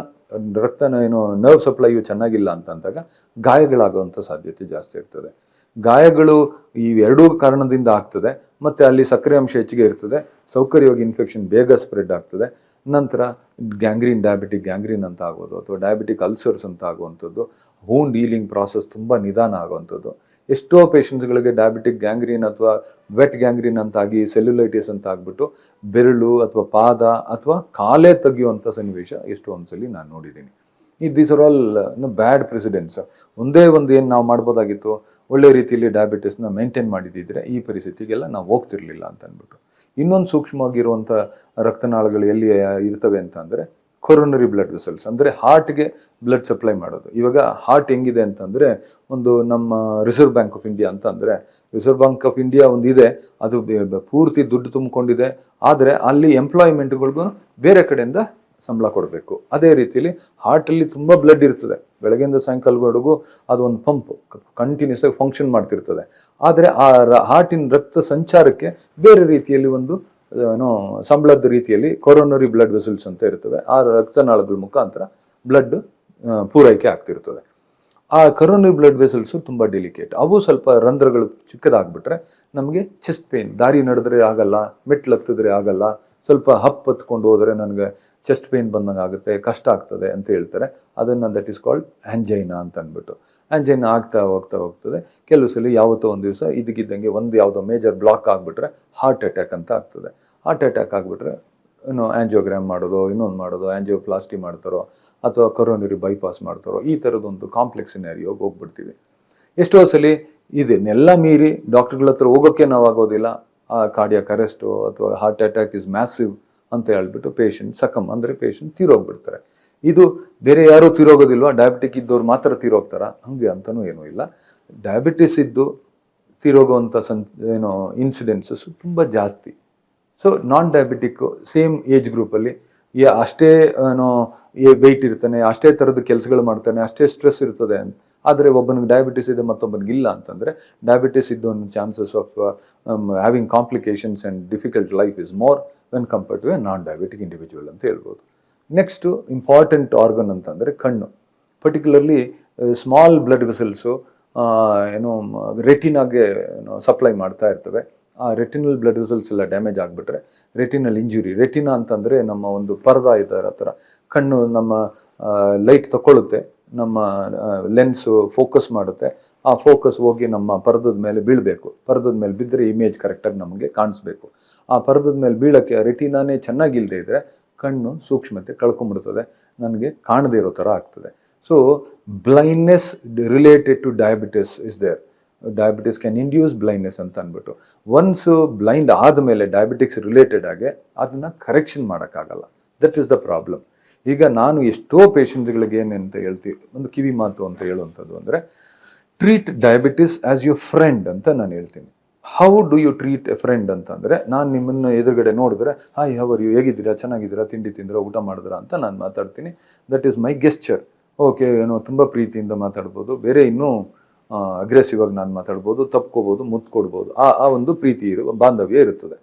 Speaker 1: ನರ್ವ್ ಸಪ್ಲೈಯು ಚೆನ್ನಾಗಿಲ್ಲ ಅಂತಂದಾಗ ಗಾಯಗಳಾಗುವಂಥ ಸಾಧ್ಯತೆ ಜಾಸ್ತಿ ಇರ್ತದೆ. ಗಾಯಗಳು ಈ ಎರಡೂ ಕಾರಣದಿಂದ ಆಗ್ತದೆ. ಮತ್ತೆ ಅಲ್ಲಿ ಸಕ್ಕರೆ ಅಂಶ ಹೆಚ್ಚಿಗೆ ಇರ್ತದೆ, ಸೌಕರ್ಯವಾಗಿ ಇನ್ಫೆಕ್ಷನ್ ಬೇಗ ಸ್ಪ್ರೆಡ್ ಆಗ್ತದೆ. ನಂತರ ಗ್ಯಾಂಗ್ರೀನ್, ಡಯಾಬಿಟಿಕ್ ಗ್ಯಾಂಗ್ರೀನ್ ಅಂತ ಆಗೋದು ಅಥವಾ ಡಯಾಬಿಟಿಕ್ ಅಲ್ಸರ್ಸ್ ಅಂತ ಆಗುವಂಥದ್ದು, ವೂಂಡ್ ಹೀಲಿಂಗ್ ಪ್ರಾಸೆಸ್ ತುಂಬ ನಿಧಾನ ಆಗುವಂಥದ್ದು. ಎಷ್ಟೋ ಪೇಷಂಟ್ಸ್ಗಳಿಗೆ ಡಯಾಬಿಟಿಕ್ ಗ್ಯಾಂಗ್ರೀನ್ ಅಥವಾ ವೆಟ್ ಗ್ಯಾಂಗ್ರೀನ್ ಅಂತಾಗಿ ಸೆಲ್ಯುಲೈಟಿಸ್ ಅಂತ ಆಗ್ಬಿಟ್ಟು ಬೆರಳು ಅಥವಾ ಪಾದ ಅಥವಾ ಕಾಲೇ ತೆಗೆಯುವಂಥ ಸನ್ನಿವೇಶ ಎಷ್ಟೋ ಒಂದ್ಸಲಿ ನಾನು ನೋಡಿದ್ದೀನಿ. These are all bad presidents. ಒಂದೇ ಒಂದು ಏನು ನಾವು ಮಾಡ್ಬೋದಾಗಿತ್ತು, ಒಳ್ಳೆ ರೀತಿಯಲ್ಲಿ ಡಯಾಬಿಟಿಸ್ನ ಮೇಂಟೈನ್ ಮಾಡಿದ್ದಿದ್ರೆ ಈ ಪರಿಸ್ಥಿತಿಗೆಲ್ಲ ನಾವು ಹೋಗ್ತಿರ್ಲಿಲ್ಲ ಅಂತ ಅಂದ್ಬಿಟ್ಟು. ಇನ್ನೊಂದು ಸೂಕ್ಷ್ಮವಾಗಿರುವಂಥ ರಕ್ತನಾಳಗಳು ಎಲ್ಲಿ ಇರ್ತವೆ ಅಂತ ಅಂದರೆ ಕೊರೋನರಿ ಬ್ಲಡ್ ವೆಸಲ್ಸ್, ಅಂದರೆ ಹಾರ್ಟ್ಗೆ ಬ್ಲಡ್ ಸಪ್ಲೈ ಮಾಡೋದು. ಇವಾಗ ಹಾರ್ಟ್ ಹೆಂಗಿದೆ ಅಂತಂದರೆ, ಒಂದು ನಮ್ಮ ರಿಸರ್ವ್ ಬ್ಯಾಂಕ್ ಆಫ್ ಇಂಡಿಯಾ ಅಂತ ಅಂದರೆ, ರಿಸರ್ವ್ ಬ್ಯಾಂಕ್ ಆಫ್ ಇಂಡಿಯಾ ಒಂದು ಇದೆ, ಅದು ಪೂರ್ತಿ ದುಡ್ಡು ತುಂಬಿಕೊಂಡಿದೆ. ಆದರೆ ಅಲ್ಲಿ ಎಂಪ್ಲಾಯ್ಮೆಂಟ್ಗಳಿಗೂ ಬೇರೆ ಕಡೆಯಿಂದ ಸಂಬಳ ಕೊಡಬೇಕು. ಅದೇ ರೀತಿಯಲ್ಲಿ ಹಾರ್ಟಲ್ಲಿ ತುಂಬ ಬ್ಲಡ್ ಇರ್ತದೆ, ಬೆಳಗ್ಗೆಯಿಂದ ಸಾಯಂಕಾಲವರೆಗೂ ಅದು ಒಂದು ಪಂಪ್ ಕಂಟಿನ್ಯೂಸ್ ಆಗಿ ಫಂಕ್ಷನ್ ಮಾಡ್ತಿರ್ತದೆ. ಆದರೆ ಆ ಹಾರ್ಟಿನ ರಕ್ತ ಸಂಚಾರಕ್ಕೆ ಬೇರೆ ರೀತಿಯಲ್ಲಿ ಒಂದು ಸಂಬಳದ ರೀತಿಯಲ್ಲಿ ಕೊರೋನರಿ ಬ್ಲಡ್ ವೆಸಲ್ಸ್ ಅಂತ ಇರ್ತವೆ. ಆ ರಕ್ತನಾಳಗಳ ಮುಖಾಂತರ ಬ್ಲಡ್ ಪೂರೈಕೆ ಆಗ್ತಿರ್ತದೆ. ಆ ಕೊರೋನರಿ ಬ್ಲಡ್ ವೆಸಲ್ಸು ತುಂಬ ಡೆಲಿಕೇಟ್. ಅವು ಸ್ವಲ್ಪ ರಂಧ್ರಗಳು ಚಿಕ್ಕದಾಗ್ಬಿಟ್ರೆ ನಮಗೆ ಚೆಸ್ಟ್ ಪೇನ್, ದಾರಿ ನಡೆದ್ರೆ ಆಗಲ್ಲ, ಮೆಟ್ಲು ಹತ್ತಿದ್ರೆ ಆಗಲ್ಲ, ಸ್ವಲ್ಪ ಹತ್ಕೊಂಡು ಹೋದರೆ ನನಗೆ ಚೆಸ್ಟ್ ಪೇನ್ ಬಂದಂಗೆ ಆಗುತ್ತೆ, ಕಷ್ಟ ಆಗ್ತದೆ ಅಂತ ಹೇಳ್ತಾರೆ. ಅದನ್ನು ದಟ್ ಈಸ್ ಕಾಲ್ಡ್ ಆಂಜೈನಾ ಅಂತ ಅಂದ್ಬಿಟ್ಟು. ಆಂಜೈನಾ ಆಗ್ತಾ ಹೋಗ್ತದೆ. ಕೆಲವು ಸಲ ಯಾವತ್ತೋ ಒಂದು ದಿವಸ ಇದಕ್ಕಿದ್ದಂಗೆ ಒಂದು ಯಾವುದೋ ಮೇಜರ್ ಬ್ಲಾಕ್ ಆಗಿಬಿಟ್ರೆ ಹಾರ್ಟ್ ಅಟ್ಯಾಕ್ ಅಂತ ಆಗ್ತದೆ. ಹಾರ್ಟ್ ಅಟ್ಯಾಕ್ ಆಗಿಬಿಟ್ರೆ ಆಂಜಿಯೋಗ್ರಾಮ್ ಮಾಡೋದು, ಇನ್ನೊಂದು ಮಾಡೋದು, ಆಂಜಿಯೋಪ್ಲಾಸ್ಟಿ ಮಾಡ್ತಾರೋ ಅಥವಾ ಕೊರೋನರಿ ಬೈಪಾಸ್ ಮಾಡ್ತಾರೋ, ಈ ಥರದೊಂದು ಕಾಂಪ್ಲೆಕ್ಸ್ ಸಿನಾರಿಯೋಗೆ ಹೋಗ್ಬಿಡ್ತೀವಿ. ಎಷ್ಟೋ ಸಲ ಇದನ್ನೆಲ್ಲ ಮೀರಿ ಡಾಕ್ಟರ್ಗಳ ಹತ್ರ ಹೋಗೋಕ್ಕೆ ನಾವು ಆಗೋದಿಲ್ಲ. ಆ ಕಾರ್ಡಿಯಾಕ್ ಅರೆಸ್ಟು ಅಥವಾ ಹಾರ್ಟ್ ಅಟ್ಯಾಕ್ ಇಸ್ ಮ್ಯಾಸಿವ್ ಅಂತ ಹೇಳ್ಬಿಟ್ಟು ಪೇಷಂಟ್ ಸಕಮ್ ಅಂದರೆ ಪೇಷಂಟ್ ತೀರೋಗ್ಬಿಡ್ತಾರೆ. ಇದು ಬೇರೆ ಯಾರೂ ತೀರೋಗೋದಿಲ್ವಾ, ಡಯಾಬಿಟಿಕ್ ಇದ್ದವ್ರು ಮಾತ್ರ ತೀರೋಗ್ತಾರ? ಹಂಗೆ ಅಂತನೂ ಏನೂ ಇಲ್ಲ. ಡಯಾಬಿಟಿಸ್ ಇದ್ದು ತೀರೋಗುವಂಥ ಇನ್ಸಿಡೆನ್ಸಸ್ ತುಂಬ ಜಾಸ್ತಿ. ಸೊ ನಾನ್ ಡಯಾಬಿಟಿಕ್ಕು ಸೇಮ್ ಏಜ್ ಗ್ರೂಪಲ್ಲಿ ಅಷ್ಟೇ ವೆಯ್ಟ್ ಇರ್ತಾನೆ, ಅಷ್ಟೇ ಥರದ ಕೆಲಸಗಳು ಮಾಡ್ತಾನೆ, ಅಷ್ಟೇ ಸ್ಟ್ರೆಸ್ ಇರ್ತದೆ. ಆದರೆ ಒಬ್ಬನಿಗೆ ಡಯಾಬಿಟಿಸ್ ಇದೆ ಮತ್ತೊಬ್ಬನಿಗೆ ಇಲ್ಲ ಅಂತಂದರೆ ಡಯಾಬಿಟಿಸ್ ಇದ್ದು ಒಂದು chances of having complications and difficult life is more when compared to a non diabetic individual ಅಂತ ಹೇಳ್ಬೋದು. ನೆಕ್ಸ್ಟು ಇಂಪಾರ್ಟೆಂಟ್ ಆರ್ಗನ್ ಅಂತಂದರೆ ಕಣ್ಣು. ಪರ್ಟಿಕ್ಯುಲರ್ಲಿ ಸ್ಮಾಲ್ ಬ್ಲಡ್ ವೆಸಲ್ಸು ರೆಟಿನಾಗೆ ಸಪ್ಲೈ ಮಾಡ್ತಾ ಇರ್ತವೆ. ಆ ರೆಟಿನಲ್ ಬ್ಲಡ್ ವೆಸಲ್ಸ್ ಎಲ್ಲ ಡ್ಯಾಮೇಜ್ ಆಗಿಬಿಟ್ರೆ ರೆಟಿನಲ್ ಇಂಜುರಿ. ರೆಟಿನಾ ಅಂತಂದರೆ ನಮ್ಮ ಒಂದು ಪರ್ದ ಇದರ ಥರ, ಕಣ್ಣು ನಮ್ಮ ಲೈಟ್ ತಗೊಳ್ಳುತ್ತೆ, ನಮ್ಮ ಲೆನ್ಸು ಫೋಕಸ್ ಮಾಡುತ್ತೆ. ಆ ಫೋಕಸ್ ಹೋಗಿ ನಮ್ಮ ಪರ್ದದ ಮೇಲೆ ಬೀಳಬೇಕು. ಪರ್ದದ ಮೇಲೆ ಬಿದ್ದರೆ ಇಮೇಜ್ ಕರೆಕ್ಟಾಗಿ ನಮಗೆ ಕಾಣಿಸ್ಬೇಕು. ಆ ಪರ್ದದ ಮೇಲೆ ಬೀಳೋಕ್ಕೆ ರೆಟಿನಾನೇ ಚೆನ್ನಾಗಿಲ್ಲದೆ ಇದ್ದರೆ ಕಣ್ಣು ಸೂಕ್ಷ್ಮತೆ ಕಳ್ಕೊಂಡ್ಬಿಡ್ತದೆ, ನನಗೆ ಕಾಣದೇ ಇರೋ ಥರ ಆಗ್ತದೆ. So blindness related to diabetes is there. Diabetes can induce blindness ಅಂತ ಅಂದ್ಬಿಟ್ಟು. ಒನ್ಸ್ ಬ್ಲೈಂಡ್ ಆದಮೇಲೆ ಡಯಾಬಿಟಿಕ್ಸ್ ರಿಲೇಟೆಡ್ ಆಗಿ ಅದನ್ನು ಕರೆಕ್ಷನ್ ಮಾಡೋಕ್ಕಾಗಲ್ಲ. That is the problem. ಈಗ ನಾನು ಎಷ್ಟೋ ಪೇಷಂಟ್ಗಳಿಗೆ ಏನಂತ ಹೇಳ್ತೀವಿ, ಒಂದು ಕಿವಿ ಮಾತು ಅಂತ ಹೇಳುವಂಥದ್ದು ಅಂದರೆ, treat diabetes as your friend ಅಂತ ನಾನು ಹೇಳ್ತೀನಿ. How do you treat a friend ಅಂತಂದರೆ, ನಾನು ನಿಮ್ಮನ್ನು ಎದುರುಗಡೆ ನೋಡಿದ್ರೆ ಹಾಯ್ ಹೌ ಆರ್ ಯು, ಹೇಗಿದ್ದೀರಾ, ಚೆನ್ನಾಗಿದ್ದೀರಾ, ತಿಂಡಿ ತಿಂದಿರಾ, ಊಟ ಮಾಡಿದ್ರಾ ಅಂತ ನಾನು ಮಾತಾಡ್ತೀನಿ. That is my gesture. Okay, ತುಂಬ ಪ್ರೀತಿಯಿಂದ ಮಾತಾಡ್ಬೋದು, ಬೇರೆ ಇನ್ನೂ ಅಗ್ರೆಸಿವ್ ಆಗಿ ನಾನು ಮಾತಾಡ್ಬೋದು, ತಪ್ಕೋಬೋದು, ಮುತ್ತು ಕೊಡ್ಬೋದು. ಆ ಒಂದು ಪ್ರೀತಿ ಬಾಂಧವ್ಯ ಇರುತ್ತದೆ.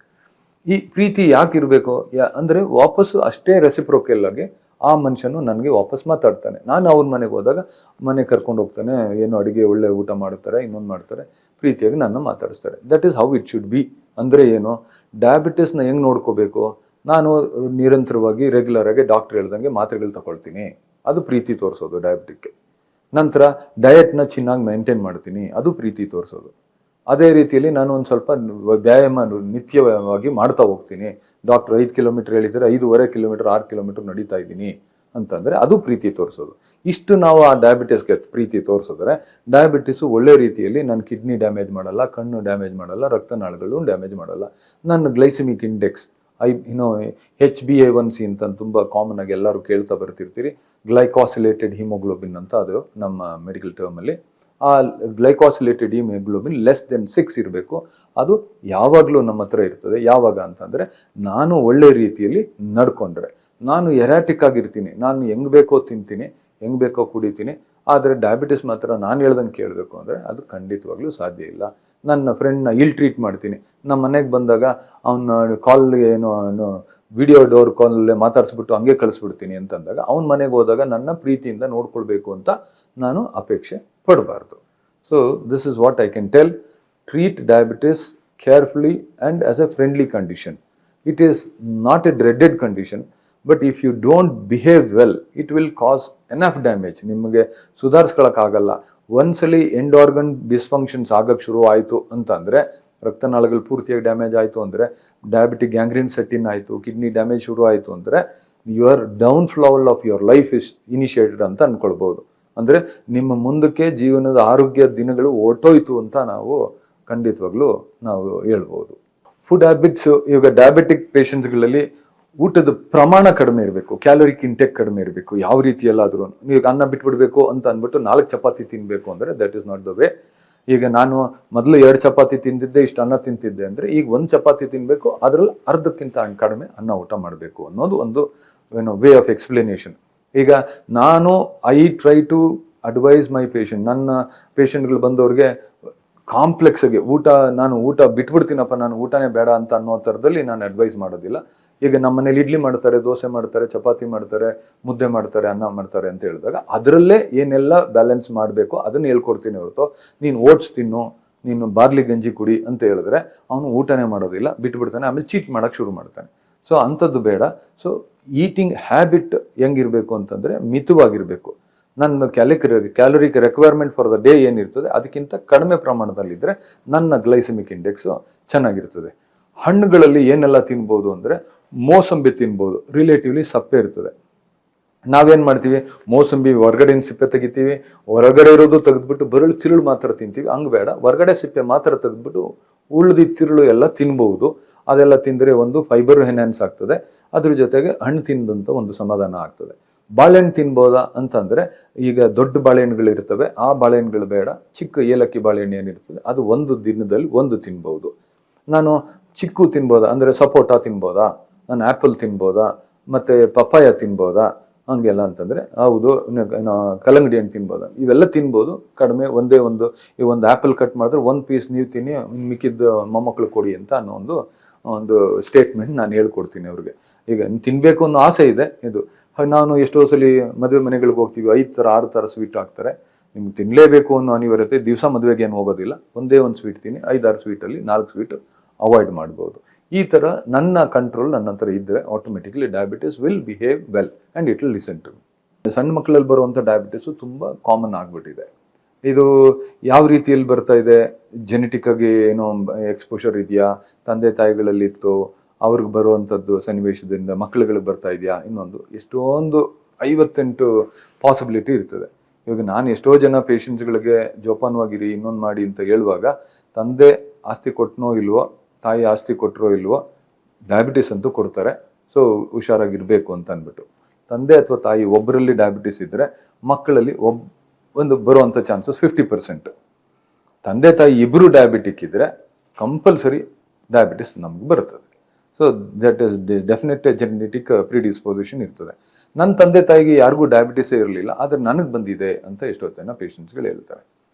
Speaker 1: ಈ ಪ್ರೀತಿ ಯಾಕಿರಬೇಕು ಅಂದರೆ ವಾಪಸ್ಸು ಅಷ್ಟೇ ರೆಸಿಪ್ರೋಕಲ್ ಆಗಿ ಆ ಮನುಷ್ಯನು ನನಗೆ ವಾಪಸ್ ಮಾತಾಡ್ತಾನೆ. ನಾನು ಅವ್ರ ಮನೆಗೆ ಹೋದಾಗ ಮನೆ ಕರ್ಕೊಂಡು ಹೋಗ್ತಾನೆ, ಏನೋ ಅಡುಗೆ ಒಳ್ಳೆ ಊಟ ಮಾಡ್ತಾರೆ, ಇನ್ನೊಂದು ಮಾಡ್ತಾರೆ, ಪ್ರೀತಿಯಾಗಿ ನನ್ನ ಮಾತಾಡಿಸ್ತಾರೆ. That is how it should be. ಅಂದರೆ ಏನು, ಡಯಾಬಿಟಿಸ್ನ ಹೆಂಗೆ ನೋಡ್ಕೋಬೇಕು, ನಾನು ನಿರಂತರವಾಗಿ ರೆಗ್ಯುಲರ್ ಆಗಿ ಡಾಕ್ಟರ್ ಹೇಳ್ದಂಗೆ ಮಾತ್ರೆಗಳು ತಗೊಳ್ತೀನಿ, ಅದು ಪ್ರೀತಿ ತೋರಿಸೋದು ಡಯಾಬಿಟಿಕ್ಗೆ. ನಂತರ ಡಯಟ್ನ ಚೆನ್ನಾಗಿ ಮೇಂಟೈನ್ ಮಾಡ್ತೀನಿ, ಅದು ಪ್ರೀತಿ ತೋರಿಸೋದು. ಅದೇ ರೀತಿಯಲ್ಲಿ ನಾನು ಒಂದು ಸ್ವಲ್ಪ ವ್ಯಾಯಾಮ ನಿತ್ಯವಾಗಿ ಮಾಡ್ತಾ ಹೋಗ್ತೀನಿ. ಡಾಕ್ಟರ್ 5 ಕಿಲೋಮೀಟರ್ ಹೇಳಿದರೆ 5.5 ಕಿಲೋಮೀಟರ್ 6 ಕಿಲೋಮೀಟರ್ ನಡೀತಾ ಇದ್ದೀನಿ ಅಂತಂದ್ರೆ ಅದು ಪ್ರೀತಿ ತೋರಿಸೋದು. ಇಷ್ಟು ನಾವು ಆ ಡಯಾಬಿಟಿಸ್ಗೆ ಪ್ರೀತಿ ತೋರಿಸಿದ್ರೆ ಡಯಾಬಿಟಿಸ್ ಒಳ್ಳೆ ರೀತಿಯಲ್ಲಿ ನನ್ನ ಕಿಡ್ನಿ ಡ್ಯಾಮೇಜ್ ಮಾಡಲ್ಲ, ಕಣ್ಣು ಡ್ಯಾಮೇಜ್ ಮಾಡಲ್ಲ, ರಕ್ತನಾಳಗಳು ಡ್ಯಾಮೇಜ್ ಮಾಡಲ್ಲ. ನನ್ನ ಗ್ಲೈಸೆಮಿಕ್ ಇಂಡೆಕ್ಸ್ HbA1c ಅಂತ ತುಂಬ ಕಾಮನ್ ಆಗಿ ಎಲ್ಲರೂ ಕೇಳ್ತಾ ಬರ್ತಿರ್ತೀರಿ. ಗ್ಲೈಕಾಸಿಲೇಟೆಡ್ ಹಿಮೋಗ್ಲೋಬಿನ್ ಅಂತ ಅದು ನಮ್ಮ ಮೆಡಿಕಲ್ ಟರ್ಮ್ ಅಲ್ಲಿ. ಆ ಗ್ಲೈಕಾಸಿಲೇಟೆಡ್ ಹಿಮೋಗ್ಲೋಬಿನ್ ಲೆಸ್ ದೆನ್ 6 ಇರಬೇಕು. ಅದು ಯಾವಾಗಲೂ ನಮ್ಮ ಹತ್ರ ಇರ್ತದೆ. ಯಾವಾಗ ಅಂತಂದ್ರೆ ನಾನು ಒಳ್ಳೆ ರೀತಿಯಲ್ಲಿ ನಡ್ಕೊಂಡ್ರೆ. ನಾನು ಎರಾಟಿಕ್ ಆಗಿರ್ತೀನಿ, ನಾನು ಹೆಂಗ್ ಬೇಕೋ ತಿಂತೀನಿ, ಹೆಂಗ್ ಬೇಕೋ ಕುಡಿತೀನಿ. ಆದರೆ ಡಯಾಬಿಟಿಸ್ ಮಾತ್ರ ನಾನು ಹೇಳ್ದಂಗೆ ಕೇಳಬೇಕು ಅಂದರೆ ಅದು ಖಂಡಿತವಾಗ್ಲೂ ಸಾಧ್ಯ ಇಲ್ಲ. ನನ್ನ ಫ್ರೆಂಡ್ನ ಇಲ್ ಟ್ರೀಟ್ ಮಾಡ್ತೀನಿ, ನಮ್ಮ ಮನೆಗೆ ಬಂದಾಗ ಅವನ ಕಾಲ್ಗೆ ಏನೋ ವಿಡಿಯೋ ಡೋರ್ ಕಾಲಲ್ಲೇ ಮಾತಾಡಿಸ್ಬಿಟ್ಟು ಹಂಗೆ ಕಳಿಸ್ಬಿಡ್ತೀನಿ ಅಂತಂದಾಗ ಅವನ ಮನೆಗೆ ಹೋದಾಗ ನನ್ನ ಪ್ರೀತಿಯಿಂದ ನೋಡ್ಕೊಳ್ಬೇಕು ಅಂತ ನಾನು ಅಪೇಕ್ಷೆ ಪಡಬಾರ್ದು. So this is what I can tell. Treat diabetes carefully and as a friendly condition. It is not a dreaded condition, but if you don't behave well it will cause enough damage. ನಿಮಗೆ ಸುಧಾರಿಸ್ಕೊಳಕ್ಕಾಗಲ್ಲ. ಒಂದ್ಸಲಿ end organ ಡಿಸ್ಫಂಕ್ಷನ್ಸ್ ಆಗಕ್ಕೆ ಶುರು ಆಯಿತು ಅಂತಂದರೆ, ರಕ್ತನಾಳಗಳು ಪೂರ್ತಿಯಾಗಿ damage ಆಯಿತು ಅಂದರೆ, ಡಯಾಬಿಟಿಕ್ ಗ್ಯಾಂಗ್ರೀನ್ ಸೆಟ್ ಇನ್ ಆಯಿತು, ಕಿಡ್ನಿ ಡ್ಯಾಮೇಜ್ ಶುರು ಆಯಿತು ಅಂದರೆ your downfall of your life is initiated ಅಂತ ಅನ್ಕೊಳ್ಬೋದು. ಅಂದರೆ ನಿಮ್ಮ ಮುಂದಕ್ಕೆ ಜೀವನದ ಆರೋಗ್ಯ ದಿನಗಳು ಹೊರ್ಟೋಯ್ತು ಅಂತ ನಾವು ಖಂಡಿತವಾಗ್ಲೂ ನಾವು ಹೇಳ್ಬೋದು. ಫುಡ್ ಹ್ಯಾಬಿಟ್ಸ್, ಇವಾಗ ಡಯಾಬಿಟಿಕ್ ಪೇಷಂಟ್ಸ್ಗಳಲ್ಲಿ ಊಟದ ಪ್ರಮಾಣ ಕಡಿಮೆ ಇರಬೇಕು, ಕ್ಯಾಲೋರಿಕ್ ಇಂಟೆಕ್ ಕಡಿಮೆ ಇರಬೇಕು. ಯಾವ ರೀತಿಯಲ್ಲಾದ್ರೂ ನೀವು ಅನ್ನ ಬಿಟ್ಬಿಡ್ಬೇಕು ಅಂತ ಅಂದ್ಬಿಟ್ಟು 4 ಚಪಾತಿ ತಿನ್ಬೇಕು ಅಂದರೆ that is not the way. ಈಗ ನಾನು ಮೊದಲು 2 ಚಪಾತಿ ತಿಂದಿದ್ದೆ, ಇಷ್ಟು ಅನ್ನ ತಿಂತಿದ್ದೆ ಅಂದರೆ ಈಗ 1 ಚಪಾತಿ ತಿನ್ಬೇಕು, ಅದ್ರಲ್ಲಿ ಅರ್ಧಕ್ಕಿಂತ ಕಡಿಮೆ ಅನ್ನ ಊಟ ಮಾಡಬೇಕು ಅನ್ನೋದು ಒಂದು ವೇ ಆಫ್ ಎಕ್ಸ್ಪ್ಲನೇಷನ್. ಈಗ I try to advise my patient. ನನ್ನ ಪೇಷಂಟ್ಗಳು ಬಂದವ್ರಿಗೆ ಕಾಂಪ್ಲೆಕ್ಸ್ ಆಗಿ ನಾನು ಊಟ ಬಿಟ್ಬಿಡ್ತೀನಪ್ಪ, ನಾನು ಊಟನೇ ಬೇಡ ಅಂತ ಅನ್ನೋ ಥರದಲ್ಲಿ ನಾನು ಅಡ್ವೈಸ್ ಮಾಡೋದಿಲ್ಲ. ಈಗ ನಮ್ಮ ಮನೇಲಿ ಇಡ್ಲಿ ಮಾಡ್ತಾರೆ, ದೋಸೆ ಮಾಡ್ತಾರೆ, ಚಪಾತಿ ಮಾಡ್ತಾರೆ, ಮುದ್ದೆ ಮಾಡ್ತಾರೆ, ಅನ್ನ ಮಾಡ್ತಾರೆ ಅಂತ ಹೇಳಿದಾಗ ಅದರಲ್ಲೇ ಏನೆಲ್ಲ ಬ್ಯಾಲೆನ್ಸ್ ಮಾಡಬೇಕು ಅದನ್ನ ಹೇಳ್ಕೊಡ್ತೀನಿ ಹೊರತು ನೀನು ಓಟ್ಸ್ ತಿನ್ನು, ನೀನು ಬಾರ್ಲಿ ಗಂಜಿ ಕುಡಿ ಅಂತ ಹೇಳಿದ್ರೆ ಅವನು ಊಟನೇ ಮಾಡೋದಿಲ್ಲ, ಬಿಟ್ಬಿಡ್ತಾನೆ, ಆಮೇಲೆ ಚೀಟ್ ಮಾಡಕ್ಕೆ ಶುರು ಮಾಡ್ತಾನೆ. ಸೊ ಅಂಥದ್ದು ಬೇಡ. ಸೊ ಈಟಿಂಗ್ ಹ್ಯಾಬಿಟ್ ಹೆಂಗಿರ್ಬೇಕು ಅಂತಂದ್ರೆ ಮಿತವಾಗಿರ್ಬೇಕು. ನನ್ನ ಕ್ಯಾಲೋರಿಕ್ ರಿಕ್ವೈರ್ಮೆಂಟ್ ಫಾರ್ ದ ಡೇ ಏನಿರ್ತದೆ ಅದಕ್ಕಿಂತ ಕಡಿಮೆ ಪ್ರಮಾಣದಲ್ಲಿದ್ದರೆ ನನ್ನ ಗ್ಲೈಸೆಮಿಕ್ ಇಂಡೆಕ್ಸು ಚೆನ್ನಾಗಿರ್ತದೆ. ಹಣ್ಣುಗಳಲ್ಲಿ ಏನೆಲ್ಲ ತಿನ್ಬೋದು ಅಂದರೆ ಮೋಸಂಬಿ ತಿನ್ಬೋದು, ರಿಲೇಟಿವ್ಲಿ ಸಪ್ಪೆ ಇರ್ತದೆ. ನಾವೇನ್ ಮಾಡ್ತೀವಿ, ಮೋಸಂಬಿ ಹೊರಗಡೆಯಿಂದ ಸಿಪ್ಪೆ ತೆಗಿತೀವಿ, ಹೊರಗಡೆ ಇರೋದು ತೆಗೆದ್ಬಿಟ್ಟು ಬರಳು ತಿರುಳು ಮಾತ್ರ ತಿಂತೀವಿ. ಹಂಗ್ ಬೇಡ, ಹೊರಗಡೆ ಸಿಪ್ಪೆ ಮಾತ್ರ ತೆಗೆದ್ಬಿಟ್ಟು ಉಳಿದಿ ತಿರುಳು ಎಲ್ಲ ತಿನ್ಬಹುದು. ಅದೆಲ್ಲ ತಿಂದರೆ ಒಂದು ಫೈಬರ್ ಎನ್ಹಾನ್ಸ್ ಆಗ್ತದೆ, ಅದ್ರ ಜೊತೆಗೆ ಹಣ್ಣು ತಿಂದಂತ ಒಂದು ಸಮಾಧಾನ ಆಗ್ತದೆ. ಬಾಳೆಹಣ್ಣು ತಿನ್ಬೋದಾ ಅಂತಂದ್ರೆ, ಈಗ ದೊಡ್ಡ ಬಾಳೆಹಣ್ಣುಗಳಿರ್ತವೆ, ಆ ಬಾಳೆಹಣ್ಣುಗಳು ಬೇಡ. ಚಿಕ್ಕ ಏಲಕ್ಕಿ ಬಾಳೆಹಣ್ಣು ಏನಿರ್ತದೆ ಅದು ಒಂದು ದಿನದಲ್ಲಿ ಒಂದು ತಿನ್ಬಹುದು. ನಾನು ಚಿಕ್ಕು ತಿನ್ಬೋದಾ ಅಂದ್ರೆ ಸಪೋಟ ತಿನ್ಬೋದಾ, ನಾನು ಆ್ಯಪಲ್ ತಿನ್ಬೋದಾ, ಮತ್ತೆ ಪಪ್ಪಾಯ ತಿನ್ಬೋದಾ ಹಂಗೆಲ್ಲ ಅಂತಂದ್ರೆ ಹೌದು. ಕಲ್ಲಂಗಡಿ ಹಣ್ಣು ತಿನ್ಬೋದಾ, ಇವೆಲ್ಲ ತಿನ್ಬೋದು ಕಡಿಮೆ. ಈ ಒಂದು ಆ್ಯಪಲ್ ಕಟ್ ಮಾಡಿದ್ರೆ 1 ಪೀಸ್ ನೀವು ತಿನ್ನಿ, ಮಿಕ್ಕಿದ್ದು ಮೊಮ್ಮಕ್ಕಳು ಕೊಡಿ ಅಂತ ಅನ್ನೋ ಒಂದು ಸ್ಟೇಟ್ಮೆಂಟ್ ನಾನು ಹೇಳ್ಕೊಡ್ತೀನಿ ಅವ್ರಿಗೆ. ಈಗ ತಿನ್ಬೇಕು ಅನ್ನೋ ಆಸೆ ಇದೆ. ಇದು ನಾನು ಎಷ್ಟೋ ಸಲ ಮದುವೆ ಮನೆಗಳಿಗೆ ಹೋಗ್ತೀವಿ, 5 ಥರ 6 ಥರ ಸ್ವೀಟ್ ಹಾಕ್ತಾರೆ. ನಿಮ್ಗೆ ತಿನ್ಲೇಬೇಕು ಅನ್ನೋ ಅನಿವಾರ್ಯತೆ, ದಿವಸ ಮದುವೆಗೆ ಏನು ಹೋಗೋದಿಲ್ಲ, ಒಂದೇ ಒಂದು ಸ್ವೀಟ್ ತಿನ್ನಿ, 5-6 ಸ್ವೀಟಲ್ಲಿ 4 ಸ್ವೀಟ್ ಅವಾಯ್ಡ್ ಮಾಡ್ಬೋದು. ಈ ಥರ ನನ್ನ ಕಂಟ್ರೋಲ್ ನನ್ನ ಹತ್ರ ಇದ್ದರೆ automatically diabetes will behave well and it will listen to me. ಸಣ್ಣ ಮಕ್ಕಳಲ್ಲಿ ಬರುವಂಥ ಡಯಾಬಿಟಿಸು ತುಂಬ ಕಾಮನ್ ಆಗಿಬಿಟ್ಟಿದೆ. ಇದು ಯಾವ ರೀತಿಯಲ್ಲಿ ಬರ್ತಾ ಇದೆ, ಜೆನೆಟಿಕ್ ಆಗಿ ಏನೋ ಎಕ್ಸ್ಪೋಷರ್ ಇದೆಯಾ, ತಂದೆ ತಾಯಿಗಳಲ್ಲಿತ್ತು, ಅವ್ರಿಗೆ ಬರುವಂಥದ್ದು ಸನ್ನಿವೇಶದಿಂದ ಮಕ್ಕಳುಗಳಿಗೆ ಬರ್ತಾ ಇದೆಯಾ, ಇನ್ನೊಂದು ಎಷ್ಟೊಂದು 58 ಪಾಸಿಬಿಲಿಟಿ ಇರ್ತದೆ. ಇವಾಗ ನಾನು ಎಷ್ಟೋ ಜನ ಪೇಷಂಟ್ಸ್ಗಳಿಗೆ ಜೋಪಾನವಾಗಿರಿ, ಇನ್ನೊಂದು ಮಾಡಿ ಅಂತ ಹೇಳುವಾಗ ತಂದೆ ಆಸ್ತಿ ಕೊಟ್ಟನೋ ಇಲ್ವೋ, ತಾಯಿ ಆಸ್ತಿ ಕೊಟ್ಟರೋ ಇಲ್ವೋ, ಡಯಾಬಿಟಿಸ್ ಅಂತೂ ಕೊಡ್ತಾರೆ, ಸೊ ಹುಷಾರಾಗಿರ್ಬೇಕು ಅಂತ ಅಂದ್ಬಿಟ್ಟು. ತಂದೆ ಅಥವಾ ತಾಯಿ ಒಬ್ಬರಲ್ಲಿ ಡಯಾಬಿಟಿಸ್ ಇದ್ದರೆ ಮಕ್ಕಳಲ್ಲಿ ಒಂದು ಬರುವಂಥ ಚಾನ್ಸಸ್ 50%. ತಂದೆ ತಾಯಿ ಇಬ್ಬರು ಡಯಾಬಿಟಿಕ್ ಇದ್ದರೆ ಕಂಪಲ್ಸರಿ ಡಯಾಬಿಟಿಸ್ ನಮ್ಗೆ ಬರ್ತದೆ. So that is definite genetic predisposition ಇರ್ತದೆ. ನನ್ನ ತಂದೆ ತಾಯಿಗೆ ಯಾರಿಗೂ ಡಯಾಬಿಟಿಸೇ ಇರಲಿಲ್ಲ, ಆದರೆ ನನಗೆ ಬಂದಿದೆ ಅಂತ ಎಷ್ಟೋ ಜನ ಪೇಷಂಟ್ಸ್ಗಳು ಹೇಳ್ತಾರೆ.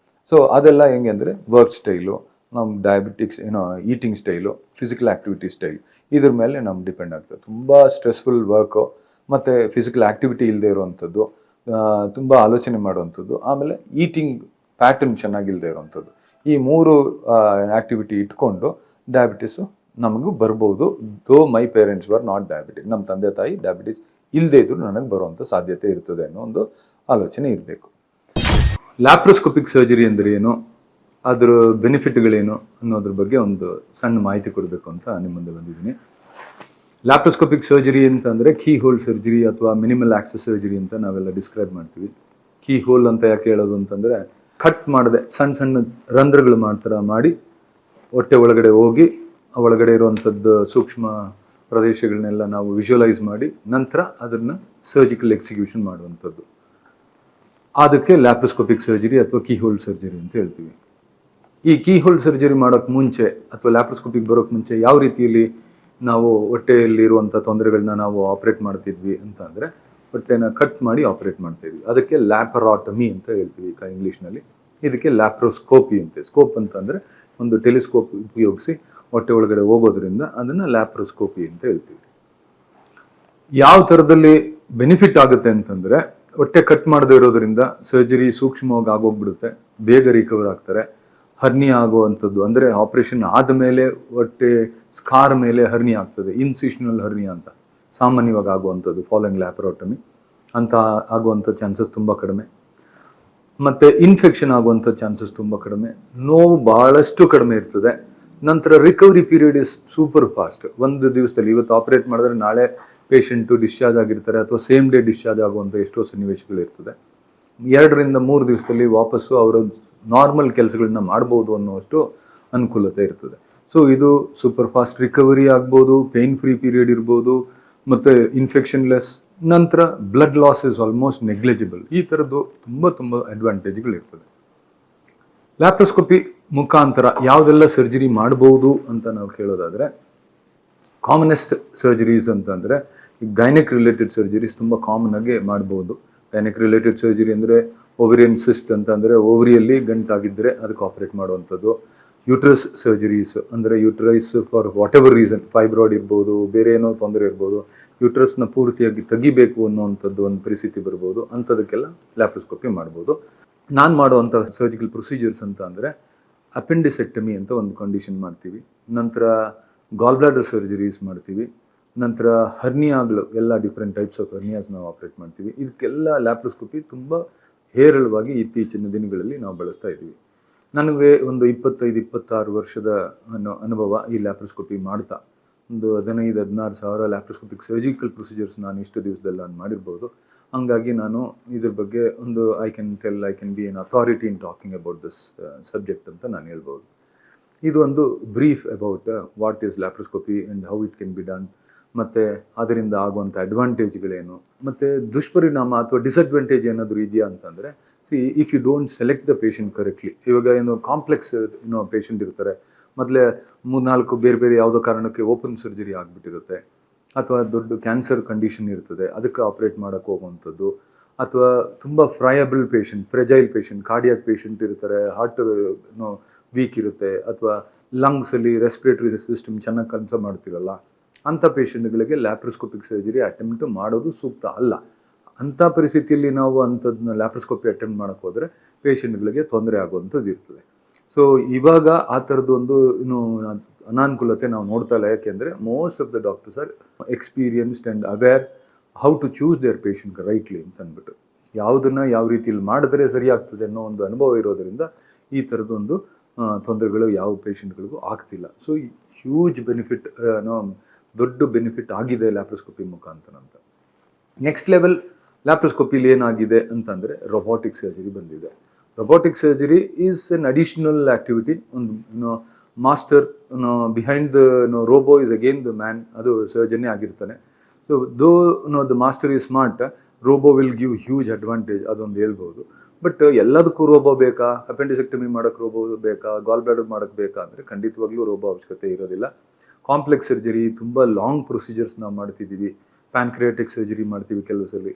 Speaker 1: ಸೊ ಅದೆಲ್ಲ ಹೆಂಗೆ ಅಂದರೆ ವರ್ಕ್ ಸ್ಟೈಲು, ನಮ್ಮ diabetics eating style, physical activity style, ಇದ್ರ ಮೇಲೆ ನಮ್ಗೆ ಡಿಪೆಂಡ್ ಆಗ್ತದೆ. ತುಂಬ ಸ್ಟ್ರೆಸ್ಫುಲ್ ವರ್ಕು ಮತ್ತು ಫಿಸಿಕಲ್ ಆ್ಯಕ್ಟಿವಿಟಿ ಇಲ್ಲದೆ ಇರುವಂಥದ್ದು, ತುಂಬ ಆಲೋಚನೆ ಮಾಡುವಂಥದ್ದು, ಆಮೇಲೆ ಈಟಿಂಗ್ ಪ್ಯಾಟರ್ನ್ ಚೆನ್ನಾಗಿಲ್ಲದೆ ಇರುವಂಥದ್ದು, ಈ 3 ಆ್ಯಕ್ಟಿವಿಟಿ ಇಟ್ಕೊಂಡು ಡಯಾಬಿಟಿಸು ನಮಗೂ ಬರ್ಬೋದು. ದೋ my parents were not diabetic, ನಮ್ಮ ತಂದೆ ತಾಯಿ ಡಯಾಬಿಟಿಸ್ ಇಲ್ಲದೇ ಇದ್ರೂ ನನಗೆ ಬರುವಂಥ ಸಾಧ್ಯತೆ ಇರ್ತದೆ ಅನ್ನೋ ಒಂದು ಆಲೋಚನೆ ಇರಬೇಕು. ಲ್ಯಾಪ್ರೋಸ್ಕೋಪಿಕ್ ಸರ್ಜರಿ ಅಂದರೆ ಏನು, ಅದರ ಬೆನಿಫಿಟ್ಗಳೇನು ಅನ್ನೋದ್ರ ಬಗ್ಗೆ ಒಂದು ಸಣ್ಣ ಮಾಹಿತಿ ಕೊಡಬೇಕು ಅಂತ ನಿಮ್ಮ ಮುಂದೆ ಬಂದಿದ್ದೀನಿ. ಲ್ಯಾಪ್ರೋಸ್ಕೋಪಿಕ್ ಸರ್ಜರಿ ಅಂತಂದರೆ ಕೀ ಹೋಲ್ ಸರ್ಜರಿ ಅಥವಾ ಮಿನಿಮಲ್ ಆಕ್ಸೆಸ್ ಸರ್ಜರಿ ಅಂತ ನಾವೆಲ್ಲ ಡಿಸ್ಕ್ರೈಬ್ ಮಾಡ್ತೀವಿ. ಕೀ ಹೋಲ್ ಅಂತ ಯಾಕೆ ಹೇಳೋದು ಅಂತಂದರೆ, ಕಟ್ ಮಾಡದೆ ಸಣ್ಣ ಸಣ್ಣ ರಂಧ್ರಗಳು ಮಾಡಿ ಹೊಟ್ಟೆ ಒಳಗಡೆ ಹೋಗಿ ಒಳಗಡೆ ಇರುವಂಥದ್ದು ಸೂಕ್ಷ್ಮ ಪ್ರದೇಶಗಳನ್ನೆಲ್ಲ ನಾವು ವಿಜುವಲೈಸ್ ಮಾಡಿ ನಂತರ ಅದನ್ನು ಸರ್ಜಿಕಲ್ ಎಕ್ಸಿಕ್ಯೂಷನ್ ಮಾಡುವಂಥದ್ದು. ಅದಕ್ಕೆ ಲ್ಯಾಪ್ರೋಸ್ಕೋಪಿಕ್ ಸರ್ಜರಿ ಅಥವಾ ಕೀ ಹೋಲ್ ಸರ್ಜರಿ ಅಂತ ಹೇಳ್ತೀವಿ. ಈ ಕೀ ಹೋಲ್ ಸರ್ಜರಿ ಮಾಡೋಕ್ಕೆ ಮುಂಚೆ ಅಥವಾ ಲ್ಯಾಪ್ರೋಸ್ಕೋಪಿಕ್ ಬರೋಕ್ಕೆ ಮುಂಚೆ ಯಾವ ರೀತಿಯಲ್ಲಿ ನಾವು ಹೊಟ್ಟೆಯಲ್ಲಿರುವಂಥ ತೊಂದರೆಗಳನ್ನ ನಾವು ಆಪರೇಟ್ ಮಾಡ್ತಿದ್ವಿ ಅಂತ ಅಂದರೆ, ಹೊಟ್ಟೆನ ಕಟ್ ಮಾಡಿ ಆಪರೇಟ್ ಮಾಡ್ತಾ ಇದ್ವಿ. ಅದಕ್ಕೆ ಲ್ಯಾಪರಾಟಮಿ ಅಂತ ಹೇಳ್ತೀವಿ ಇಂಗ್ಲೀಷ್ನಲ್ಲಿ. ಇದಕ್ಕೆ ಲ್ಯಾಪ್ರೋಸ್ಕೋಪಿ ಅಂತೆ. ಸ್ಕೋಪ್ ಅಂತ ಅಂದರೆ ಒಂದು ಟೆಲಿಸ್ಕೋಪ್ ಉಪಯೋಗಿಸಿ ಹೊಟ್ಟೆ ಒಳಗಡೆ ಹೋಗೋದ್ರಿಂದ ಅದನ್ನು ಲ್ಯಾಪ್ರೋಸ್ಕೋಪಿ ಅಂತ ಹೇಳ್ತೀವಿ. ಯಾವ ಥರದಲ್ಲಿ ಬೆನಿಫಿಟ್ ಆಗುತ್ತೆ ಅಂತಂದರೆ, ಹೊಟ್ಟೆ ಕಟ್ ಮಾಡದೇ ಇರೋದ್ರಿಂದ ಸರ್ಜರಿ ಸೂಕ್ಷ್ಮವಾಗಿ ಆಗೋಗ್ಬಿಡುತ್ತೆ, ಬೇಗ ರಿಕವರ್ ಆಗ್ತಾರೆ. ಹರ್ನಿಯಾ ಆಗುವಂಥದ್ದು ಅಂದರೆ ಆಪರೇಷನ್ ಆದಮೇಲೆ ಹೊಟ್ಟೆ ಸ್ಕಾರ್ ಮೇಲೆ ಹರ್ನಿಯಾ ಆಗ್ತದೆ, ಇನ್ಸಿಷನಲ್ ಹರ್ನಿಯಾ ಅಂತ ಸಾಮಾನ್ಯವಾಗಿ ಆಗುವಂಥದ್ದು ಫಾಲೋಯಿಂಗ್ ಲ್ಯಾಪರೋಟಮಿ ಅಂತ ಆಗುವಂಥ ಚಾನ್ಸಸ್ ತುಂಬ ಕಡಿಮೆ. ಮತ್ತು ಇನ್ಫೆಕ್ಷನ್ ಆಗುವಂಥ ಚಾನ್ಸಸ್ ತುಂಬ ಕಡಿಮೆ, ನೋವು ಬಹಳಷ್ಟು ಕಡಿಮೆ ಇರ್ತದೆ. ನಂತರ recovery period is super fast. ಒಂದು ದಿವಸದಲ್ಲಿ ಇವತ್ತು ಆಪರೇಟ್ ಮಾಡಿದ್ರೆ ನಾಳೆ ಪೇಷಂಟು ಡಿಸ್ಚಾರ್ಜ್ ಆಗಿರ್ತಾರೆ ಅಥವಾ ಸೇಮ್ ಡೇ ಡಿಸ್ಚಾರ್ಜ್ ಆಗುವಂಥ ಎಷ್ಟೋ ಸನ್ನಿವೇಶಗಳು ಇರ್ತದೆ. 2 ರಿಂದ 3 ದಿವಸದಲ್ಲಿ ವಾಪಸ್ಸು ಅವರ ನಾರ್ಮಲ್ ಕೆಲಸಗಳನ್ನ ಮಾಡ್ಬೋದು ಅನ್ನೋಷ್ಟು ಅನುಕೂಲತೆ ಇರ್ತದೆ. ಸೊ ಇದು ಸೂಪರ್ ಫಾಸ್ಟ್ ರಿಕವರಿ ಆಗ್ಬೋದು, ಪೇನ್ ಫ್ರೀ ಪೀರಿಯಡ್ ಇರ್ಬೋದು, ಮತ್ತು ಇನ್ಫೆಕ್ಷನ್ ಲೆಸ್. ನಂತರ blood loss is almost negligible. ಈ ಥರದ್ದು ತುಂಬ ಅಡ್ವಾಂಟೇಜ್ಗಳು ಇರ್ತದೆ. ಲ್ಯಾಪ್ರೋಸ್ಕೋಪಿ ಮುಖಾಂತರ ಯಾವುದೆಲ್ಲ ಸರ್ಜರಿ ಮಾಡ್ಬೋದು ಅಂತ ನಾವು ಕೇಳೋದಾದರೆ, ಕಾಮನೆಸ್ಟ್ ಸರ್ಜರೀಸ್ ಅಂತಂದರೆ ಗೈನೆಕ್ ರಿಲೇಟೆಡ್ ಸರ್ಜರೀಸ್ ತುಂಬ ಕಾಮನ್ ಆಗಿ ಮಾಡ್ಬೋದು. ಗೈನೆಕ್ ರಿಲೇಟೆಡ್ ಸರ್ಜರಿ ಅಂದರೆ ಓವರಿಯನ್ ಸಿಸ್ಟ್ ಅಂತ ಅಂದರೆ ಓವರಿಯಲ್ಲಿ ಗಂಟಾಗಿದ್ದರೆ ಅದಕ್ಕೆ ಆಪರೇಟ್ ಮಾಡುವಂಥದ್ದು. ಯೂಟ್ರಸ್ ಸರ್ಜರೀಸ್ ಅಂದರೆ uterus for whatever reason, fibroid ಇರ್ಬೋದು, ಬೇರೆ ಏನೋ ತೊಂದರೆ ಇರ್ಬೋದು, ಯೂಟ್ರಸ್ನ ಪೂರ್ತಿಯಾಗಿ ತೆಗಿಬೇಕು ಅನ್ನೋವಂಥದ್ದು ಒಂದು ಪರಿಸ್ಥಿತಿ ಬರ್ಬೋದು. ಅಂಥದಕ್ಕೆಲ್ಲ ಲ್ಯಾಪ್ರೋಸ್ಕೋಪಿ ಮಾಡ್ಬೋದು. ನಾನು ಮಾಡುವಂಥ ಸರ್ಜಿಕಲ್ ಪ್ರೊಸೀಜರ್ಸ್ ಅಂತ ಅಂದರೆ ಅಪೆಂಡಿಸೆಕ್ಟಮಿ ಅಂತ ಒಂದು ಕಂಡೀಷನ್ ಮಾಡ್ತೀವಿ. ನಂತರ ಗಾಲ್ ಬ್ಲಾಡರ್ ಸರ್ಜರೀಸ್ ಮಾಡ್ತೀವಿ. ನಂತರ ಹರ್ನಿಯಾಗಳು ಎಲ್ಲ ಡಿಫ್ರೆಂಟ್ ಟೈಪ್ಸ್ ಆಫ್ ಹರ್ನಿಯಾಸ್ ನಾವು ಆಪರೇಟ್ ಮಾಡ್ತೀವಿ. ಇದಕ್ಕೆಲ್ಲ ಲ್ಯಾಪ್ರೋಸ್ಕೋಪಿ ತುಂಬ ಹೇರಳವಾಗಿ ಇತ್ತೀಚಿನ ದಿನಗಳಲ್ಲಿ ನಾವು ಬಳಸ್ತಾ ಇದ್ದೀವಿ. ನನಗೆ ಒಂದು 25-26 ವರ್ಷದ ಅನುಭವ ಈ ಲ್ಯಾಪ್ರೋಸ್ಕೋಪಿ ಮಾಡ್ತಾ. ಒಂದು 15-16 ಸಾವಿರ ಲ್ಯಾಪ್ರೋಸ್ಕೋಪಿಕ್ ಸರ್ಜಿಕಲ್ ಪ್ರೊಸೀಜರ್ಸ್ ನಾನು ಇಷ್ಟು ದಿವಸದಲ್ಲಿ ನಾನು ಮಾಡಿರ್ಬೋದು. ಹಂಗಾಗಿ ನಾನು ಇದ್ರ ಬಗ್ಗೆ ಒಂದು I can be N authority in talking about this subject ಅಂತ ನಾನು ಹೇಳ್ಬೋದು. ಇದು ಒಂದು brief about what is laparoscopy and how it can be done, ಮತ್ತು ಅದರಿಂದ ಆಗುವಂಥ ಅಡ್ವಾಂಟೇಜ್ಗಳೇನು, ಮತ್ತು ದುಷ್ಪರಿಣಾಮ ಅಥವಾ ಡಿಸಡ್ವಾಂಟೇಜ್ ಏನಾದರೂ ಇದೆಯಾ ಅಂತಂದರೆ, if you don't select the patient correctly. ಇವಾಗ ಏನು ಕಾಂಪ್ಲೆಕ್ಸ್ ಪೇಷಂಟ್ ಇರ್ತಾರೆ, ಮೊದಲೇ 3-4 ಬೇರೆ ಯಾವುದೋ ಕಾರಣಕ್ಕೆ ಓಪನ್ ಸರ್ಜರಿ ಆಗಿಬಿಟ್ಟಿರುತ್ತೆ, ಅಥವಾ ದೊಡ್ಡ ಕ್ಯಾನ್ಸರ್ ಕಂಡೀಷನ್ ಇರ್ತದೆ, ಅದಕ್ಕೆ ಆಪರೇಟ್ ಮಾಡೋಕ್ಕೆ ಹೋಗುವಂಥದ್ದು, ಅಥವಾ ತುಂಬ friable patient, fragile patient, cardiac patient ಇರ್ತಾರೆ, ಹಾರ್ಟ್ ವೀಕ್ ಇರುತ್ತೆ, ಅಥವಾ ಲಂಗ್ಸಲ್ಲಿ ರೆಸ್ಪಿರೇಟರಿ ಸಿಸ್ಟಮ್ ಚೆನ್ನಾಗಿ ಕೆಲಸ ಮಾಡ್ತಿರಲ್ಲ, ಅಂಥ ಪೇಷಂಟ್ಗಳಿಗೆ ಲ್ಯಾಪ್ರೋಸ್ಕೋಪಿಕ್ ಸರ್ಜರಿ ಅಟೆಂಪ್ಟ್ ಮಾಡೋದು ಸೂಕ್ತ ಅಲ್ಲ. ಅಂಥ ಪರಿಸ್ಥಿತಿಯಲ್ಲಿ ನಾವು ಅಂಥದ್ದನ್ನ ಲ್ಯಾಪ್ರೋಸ್ಕೋಪಿ ಅಟೆಂಪ್ಟ್ ಮಾಡೋಕ್ಕೆ ಹೋದರೆ ಪೇಷಂಟ್ಗಳಿಗೆ ತೊಂದರೆ ಆಗುವಂಥದ್ದು ಇರ್ತದೆ. ಸೊ ಇವಾಗ ಆ ಥರದ್ದೊಂದು ಅನಾನುಕೂಲತೆ ನಾವು ನೋಡ್ತಾ ಇಲ್ಲ. ಯಾಕೆಂದರೆ most of the doctors are experienced and aware how to choose their patient rightly ಅಂತ ಅಂದ್ಬಿಟ್ಟು, ಯಾವುದನ್ನು ಯಾವ ರೀತಿಯಲ್ಲಿ ಮಾಡಿದ್ರೆ ಸರಿಯಾಗ್ತದೆ ಅನ್ನೋ ಒಂದು ಅನುಭವ ಇರೋದರಿಂದ ಈ ಥರದ್ದೊಂದು ತೊಂದರೆಗಳು ಯಾವ ಪೇಷಂಟ್ಗಳಿಗೂ ಆಗ್ತಿಲ್ಲ. ಸೊ ಹ್ಯೂಜ್ ಬೆನಿಫಿಟ್, ದೊಡ್ಡ ಬೆನಿಫಿಟ್ ಆಗಿದೆ ಲ್ಯಾಪ್ರೋಸ್ಕೋಪಿ ಮುಖಾಂತರ ಅಂತ. ನೆಕ್ಸ್ಟ್ ಲೆವೆಲ್ ಲ್ಯಾಪ್ರೋಸ್ಕೋಪಿಲಿ ಏನಾಗಿದೆ ಅಂತಂದರೆ ರೊಬೋಟಿಕ್ ಸರ್ಜರಿ ಬಂದಿದೆ. Robotic surgery is an additional activity. ಒಂದು master behind the robo is again the man, ಅದು ಸರ್ಜನೇ ಆಗಿರ್ತಾನೆ. So though the master is smart, robo will give huge advantage, ಅದೊಂದು ಹೇಳ್ಬೋದು. ಬಟ್ ಎಲ್ಲದಕ್ಕೂ ರೋಬೋ ಬೇಕಾ? ಅಪೆಂಡಿಸೆಕ್ಟಮಿ ಮಾಡೋಕ್ಕೆ ರೋಬೋ ಬೇಕಾ? ಗಾಲ್ ಬ್ಲಾಡರ್ ಮಾಡೋಕ್ಕೆ ಬೇಕಾ ಅಂದರೆ ಖಂಡಿತವಾಗ್ಲೂ ರೋಬೋ ಅವಶ್ಯಕತೆ ಇರೋದಿಲ್ಲ. ಕಾಂಪ್ಲೆಕ್ಸ್ ಸರ್ಜರಿ, ತುಂಬ ಲಾಂಗ್ ಪ್ರೊಸೀಜರ್ಸ್ ನಾವು ಮಾಡ್ತಿದ್ದೀವಿ, ಪ್ಯಾನ್ಕ್ರಿಯಾಟಿಕ್ ಸರ್ಜರಿ ಮಾಡ್ತೀವಿ ಕೆಲವು ಸಲ,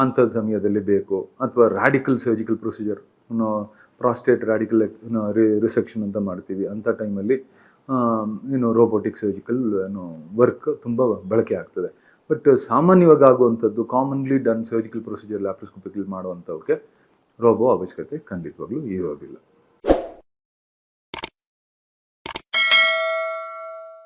Speaker 1: ಅಂಥದ್ದು ಸಮಯದಲ್ಲಿ ಬೇಕು. ಅಥವಾ radical surgical procedure, prostate radical resection ಅಂತ ಮಾಡ್ತೀವಿ, ಅಂಥ ಟೈಮಲ್ಲಿ ರೋಬೋಟಿಕ್ ಸರ್ಜಿಕಲ್ ವರ್ಕ್ ತುಂಬ ಬಳಕೆ ಆಗ್ತದೆ. ಬಟ್ ಸಾಮಾನ್ಯವಾಗಿ ಆಗುವಂಥದ್ದು commonly done surgical procedure laparoscopically ಮಾಡುವಂಥವಕ್ಕೆ ರೋಬೋ ಅವಶ್ಯಕತೆ ಖಂಡಿತವಾಗ್ಲೂ ಇರೋದಿಲ್ಲ.